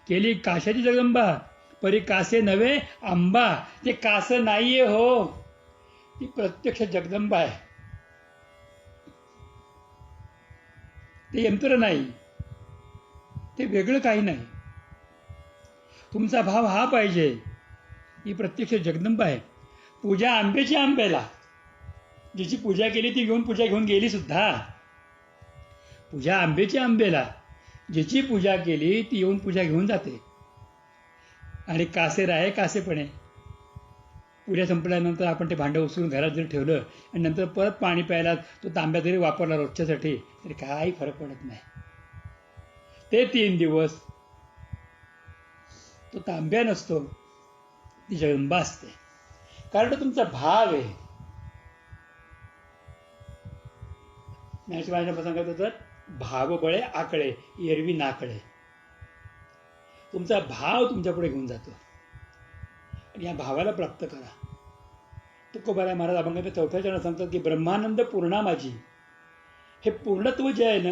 केली काशाची जगदंबा परी कासे नव्हे आंबा. ते कासं नाहीये हो, ती प्रत्यक्ष जगदंबा आहे, ते यंत्र नाही, ते वेगळं काही नाही. तुमचा भाव हा पाहिजे, ही प्रत्यक्ष जगदंबा आहे. पूजा आंब्याची आंब्याला, जिची पूजा केली ती पूजा घेऊन गेली सुद्धा. पूजा आंब्याची आंब्याला, जिची पूजा केली ती येऊन पूजा घेऊन जाते. आणि कासे राहे कासेपणे, पूजा संपल्यानंतर आपण ते भांडं उचलून घरात जरी ठेवलं आणि नंतर परत पाणी प्यायला तो तांब्या जरी वापरला रोजच्यासाठी तरी काही फरक पडत नाही. ते 3 दिवस तो तांब्या नसतो, ती जगदंबा असते, कारण तो तुमचा भाव आहे. ज्ञानेश्वर महाराजांना सांगत तर भाव बळे आकळे एरवी नाकळे. तुमचा भाव तुमच्यापुढे घेऊन जातो आणि या भावाला प्राप्त करा. तुकोबाराय महाराज अभंगाच्या 4थ्या चरणात सांगतात की ब्रह्मानंद पूर्णा माझी. हे पूर्णत्व जे आहे ना,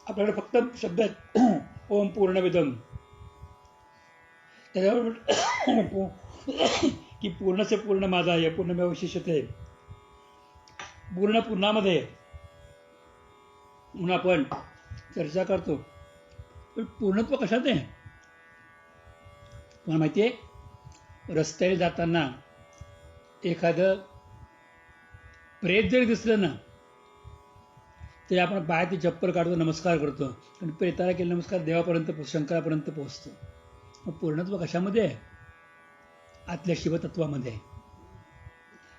आपल्याकडे फक्त शब्द आहेत ओम पूर्णविदम, त्याच्यावर की पूर्णचे पूर्ण माझा आहे, पूर्णमेव शिष्यते, पूर्ण पूर्णामध्ये म्हणून आपण चर्चा करतो. पण पूर्णत्व कशात आहे? तुम्हाला माहिती आहे, रस्त्याने जाताना एखादं प्रेत जरी दिसलं ना, ते आपण पायाची चप्पल काढतो, नमस्कार करतो, आणि प्रेताला केले नमस्कार देवापर्यंत शंकरापर्यंत पोहोचतो. मग पूर्णत्व कशामध्ये आहे? आतल्या शिवतत्वामध्ये आहे,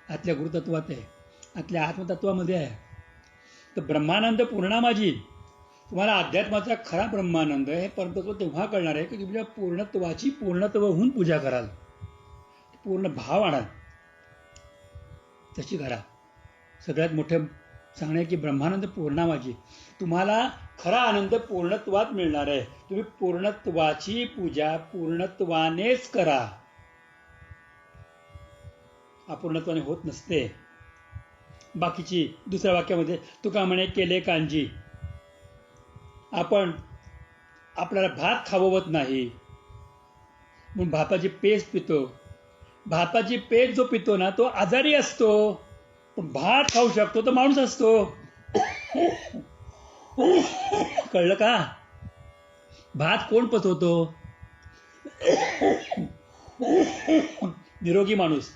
आतल्या गुरुतत्वात आहे, आतल्या आत्मतत्वामध्ये आहे. तर ब्रह्मानंद पूर्णा माझी. तुम्हाला अध्यात्माचा खरा ब्रह्मानंद हे परमतत्व तेव्हा कळणार आहे की तुमच्या पूर्णत्वाची पूर्णत्व होऊन पूजा कराल, पूर्ण भाव आणाल, तशी करा. सगळ्यात मोठे सांगणे की ब्रह्मानंद पूर्णा माझी. तुम्हाला खरा आनंद पूर्णत्वात मिळणार आहे. तुम्ही पूर्णत्वाची पूजा पूर्णत्वानेच करा. अपूर्णत्वाने होत नसते. बाकीची दुसऱ्या वाक्यामध्ये तुका म्हणे केले कांजी. आपण आपल्याला भात खाववत नाही म्हणून भाताची पेज पितो. भाताची पेज जो पितो ना तो आजारी असतो, पण भात खाऊ शकतो तो माणूस असतो. कळलं का? भात कोण पचवतो? निरोगी माणूस.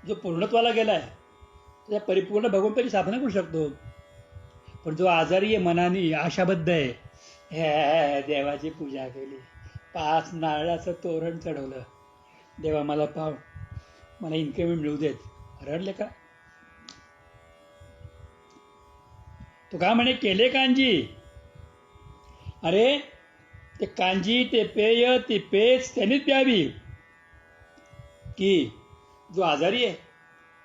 जो पूर्णत्वाला गेलाय त्या परिपूर्ण भगवंताची साधना करू शकतो. पण जो आजारी आहे, मनाने आशाबद्ध आहे, हे देवाची पूजा केली, 5 नारळाचं तोरण चढवलं, देवा मला पाव, मला इन्कम मिळू देत, रडले का? तो का म्हणे केले कांजी. अरे ते कांजी, ते पेय, ती पेच त्यांनीच प्यावी. की जो आजारी आहे,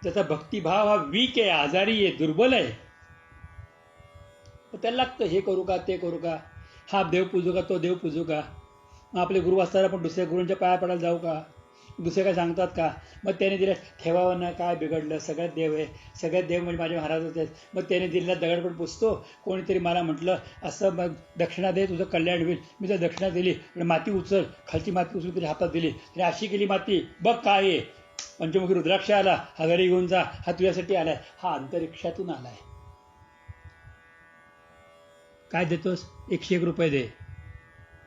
त्याचा भक्तिभाव हा वीक आहे, आजारी आहे, दुर्बल आहे, त्याला लागतं हे करू का, ते करू का, हा देव पूजू का, तो देव पूजू का, मग आपले गुरु असताना आपण दुसऱ्या गुरूंच्या पाया पडायला जाऊ का, दुसरे काय सांगतात का, मग त्याने दिलं ठेवावं ना, काय बिघडलं, सगळ्यात देव आहे, सगळ्यात देव म्हणजे माझे महाराज होते, मग त्याने दिलेला दगड पण पुसतो. कोणीतरी मला म्हटलं असं, मग दक्षिणा दे तुझं कल्याण होईल. मी जर दक्षिणा दिली, माती उचल, खालची माती उचलून तुझ्या हातात दिली, तरी अशी केली माती, बघ काय आहे, पंचमुखी रुद्राक्ष आला, हा घरी घेऊन जा, हा तुझ्यासाठी आलाय, हा अंतरिक्षातून आलाय. काय देतोस? 101 रुपये दे.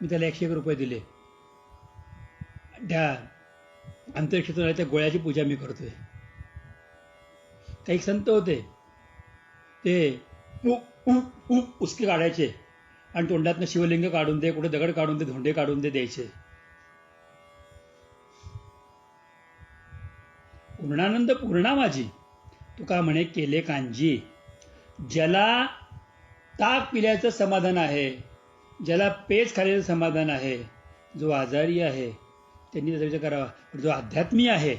मी त्याला 101 रुपये दिले. त्या अंतरिक्षातून आल्या त्या गोळ्याची पूजा मी करतोय. काही संत होते, ते उसके काढायचे आणि तोंडातनं शिवलिंग काढून दे, कुठे दगड काढून दे, धोंडे काढून दे द्यायचे. पूर्णानंद पूर्णा माझी. तुका म्हणे केले कांजी. ज्याला ताक पिल्याचं समाधान आहे, ज्याला पेज खाल्ल्याचं समाधान आहे, जो आजारी आहे त्यांनी त्याचा विचार करावा. पण जो आध्यात्मी आहे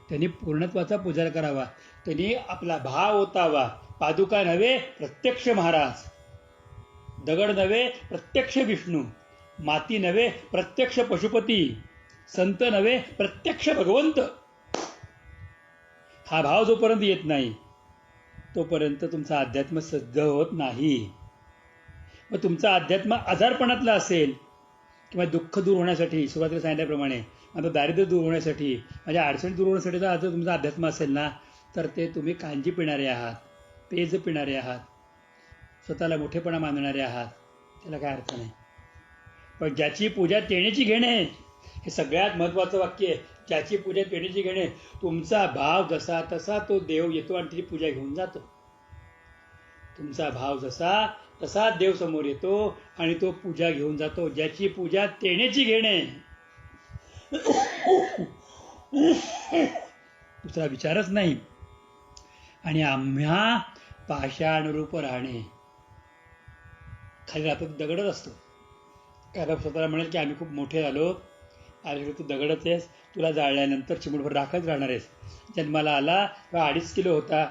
त्यांनी पूर्णत्वाचा पूजा करावा. त्यांनी आपला भाव ओतावा. पादुका नव्हे प्रत्यक्ष महाराज, दगड नव्हे प्रत्यक्ष विष्णू, माती नव्हे प्रत्यक्ष पशुपती, संत नव्हे प्रत्यक्ष भगवंत. हा भाव जोपर्यंत येत नाही तोपर्यंत तुमचा अध्यात्म सिद्ध होत नाही. मग तुमचा अध्यात्म आजारपणातला असेल किंवा दुःख दूर होण्यासाठी, सुरुवातीला सांगितल्याप्रमाणे, आता दारिद्र्य दूर होण्यासाठी, माझ्या अडचणी दूर होण्यासाठी जर आता तुमचा अध्यात्म असेल ना, तर ते तुम्ही कांजी पिणारे आहात, पेज पिणारे आहात, स्वतःला मोठेपणा मानणारे आहात, त्याला काय अर्थ नाही. पण ज्याची पूजा तेण्याची घेणे, हे सगळ्यात महत्त्वाचं वाक्य आहे. ज्याची पूजा तेण्याची घेणे. तुमचा भाव जसा तसा तो देव येतो आणि तिची पूजा घेऊन जातो. तुमचा भाव जसा तसा देव समोर येतो आणि तो पूजा घेऊन जातो. ज्याची पूजा तेण्याची घेणे, दुसरा विचारच नाही. आणि आम्हा पाषाणरूप राहणे. खाली राहतो दगडच असतो. काय स्वतःला म्हणेल की आम्ही खूप मोठे झालो, आले तू दगडच आहेस, तुला जाळल्यानंतर चिमूटभर राखच राहणार आहेस. जन्माला आला तेव्हा 2.5 किलो होता,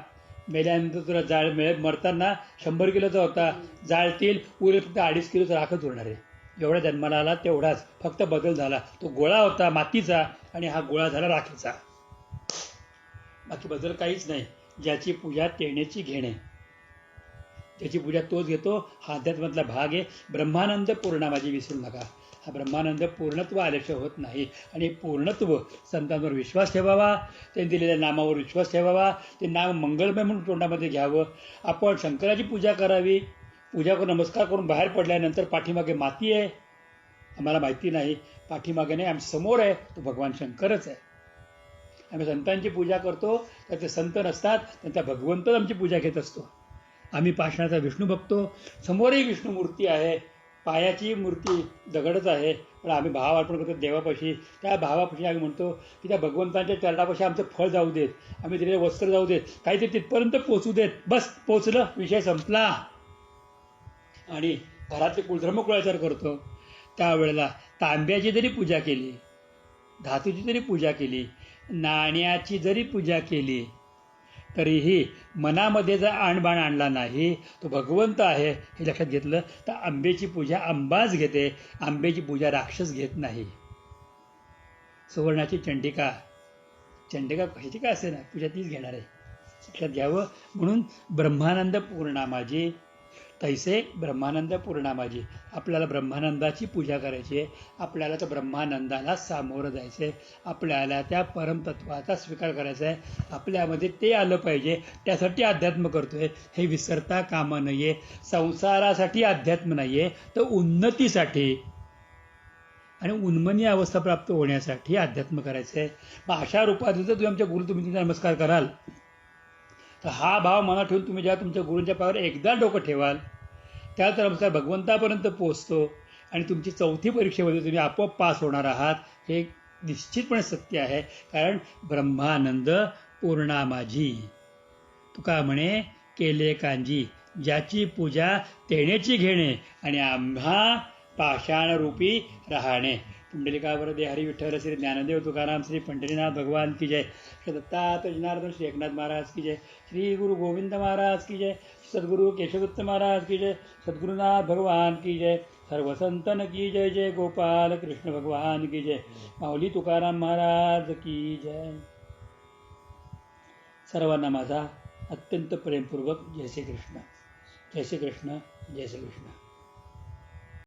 मेल्यानंतर तुला जाळ मरताना 100 किलोचा होता, जाळतील उरेल फक्त 2.5 किलोचा राखच उरणार आहे. एवढा जन्माला आला तेवढाच, फक्त बदल झाला. तो गोळा होता मातीचा आणि हा गोळा झाला राखेचा. बाकी बदल काहीच नाही. ज्याची पूजा तेण्याची घेणे, त्याची पूजा तोच घेतो. हा अध्यात्मातला भाग आहे. ब्रह्मानंद पूर्णा माझी विसरू नका. हा ब्रह्मानंद पूर्णत्व आल्याशिवाय होत नाही. आणि पूर्णत्व संतांवर विश्वास ठेवावा, त्यांनी दिलेल्या नामावर विश्वास ठेवावा, ते नाम मंगलमय म्हणून तोंडामध्ये घ्यावं. आपण शंकराची पूजा करावी. पूजा करून नमस्कार करून बाहेर पडल्यानंतर पाठीमागे माती आहे, आम्हाला माहिती नाही, पाठीमागे नाही, आमच्या समोर आहे, तो भगवान शंकरच आहे. आम्ही संतांची पूजा करतो तर ते संत नसतात, त्यांचा भगवंतच आमची पूजा घेत असतो. आम्ही पाषाणाचा विष्णू बघतो, समोरही विष्णू मूर्ती आहे, पायाची मूर्ती दगडच आहे, पण आम्ही भाव अर्पण करतो देवापाशी. त्या भावापाशी आम्ही म्हणतो की त्या भगवंतांच्या चरणापाशी आमचं फळ जाऊ देत, आम्ही दिलेले वस्त्र जाऊ देत, काहीतरी तिथपर्यंत पोचू देत. बस पोचलं, विषय संपला. आणि घरातले कुलधर्मकुळाचार करतो. त्यावेळेला तांब्याची जरी पूजा केली, धातूची जरी पूजा केली, नाण्याची जरी पूजा केली, तरीही मनामध्ये जर आणबाण आणला नाही, तो भगवंत आहे हे लक्षात घेतलं तर आंब्याची पूजा आंबाच घेते, आंब्याची पूजा राक्षस घेत नाही. सुवर्णाची चंडिका कशाची काय असे ना, पूजा तीच घेणार आहे, लक्षात घ्यावं. म्हणून ब्रह्मानंद पूर्णा माझी, तैसे ब्रह्मानंद पूर्णा माझी. आपल्याला ब्रह्मानंदाची पूजा करायची आहे, आपल्याला त्या ब्रह्मानंदाला सामोरं जायचं आहे, आपल्याला त्या परमतत्वाचा स्वीकार करायचा आहे, आपल्यामध्ये ते आलं पाहिजे. त्यासाठी अध्यात्म करतोय हे विसरता कामा नये. संसारासाठी अध्यात्म नाहीये, तर उन्नतीसाठी आणि उन्मनी अवस्था प्राप्त होण्यासाठी अध्यात्म करायचं आहे. मग अशा रूपात जर तुम्ही आमच्या गुरु तुम्ही नमस्कार कराल, तर हा भाव मनात ठेवून तुम्ही जेव्हा तुमच्या गुरूंच्या पायावर एकदा डोकं ठेवाल, त्याच नमस्कार भगवंतापर्यंत पोहोचतो आणि तुमची चौथी परीक्षेमध्ये तुम्ही आपोआप पास होणार आहात. हे निश्चितपणे सत्य आहे. कारण ब्रह्मानंद पूर्णा माझी. तुका म्हणे केले कांजी, ज्याची पूजा तेण्याची घेणे आणि आम्हा पाषाणरूपी राहणे. पुंडलिकावरदे हरी विठ्ठल श्री ज्ञानदेव तुकाराम श्री पंढरीनाथ भगवान की जय. श्री दत्तात्रय जनार्दन श्री एकनाथ महाराज की जय. श्री गुरु गोविंद महाराज की जय. सद्गुरु केशवदत्त महाराज की जय. सद्गुरुनाथ भगवान की जय. सर्व संतन की जय. जय गोपाल कृष्ण भगवान की जय. माऊली तुकाराम महाराज की जय. सर्वांना माझा अत्यंत प्रेमपूर्वक जय श्री कृष्ण. जय श्री कृष्ण. जय श्री कृष्ण.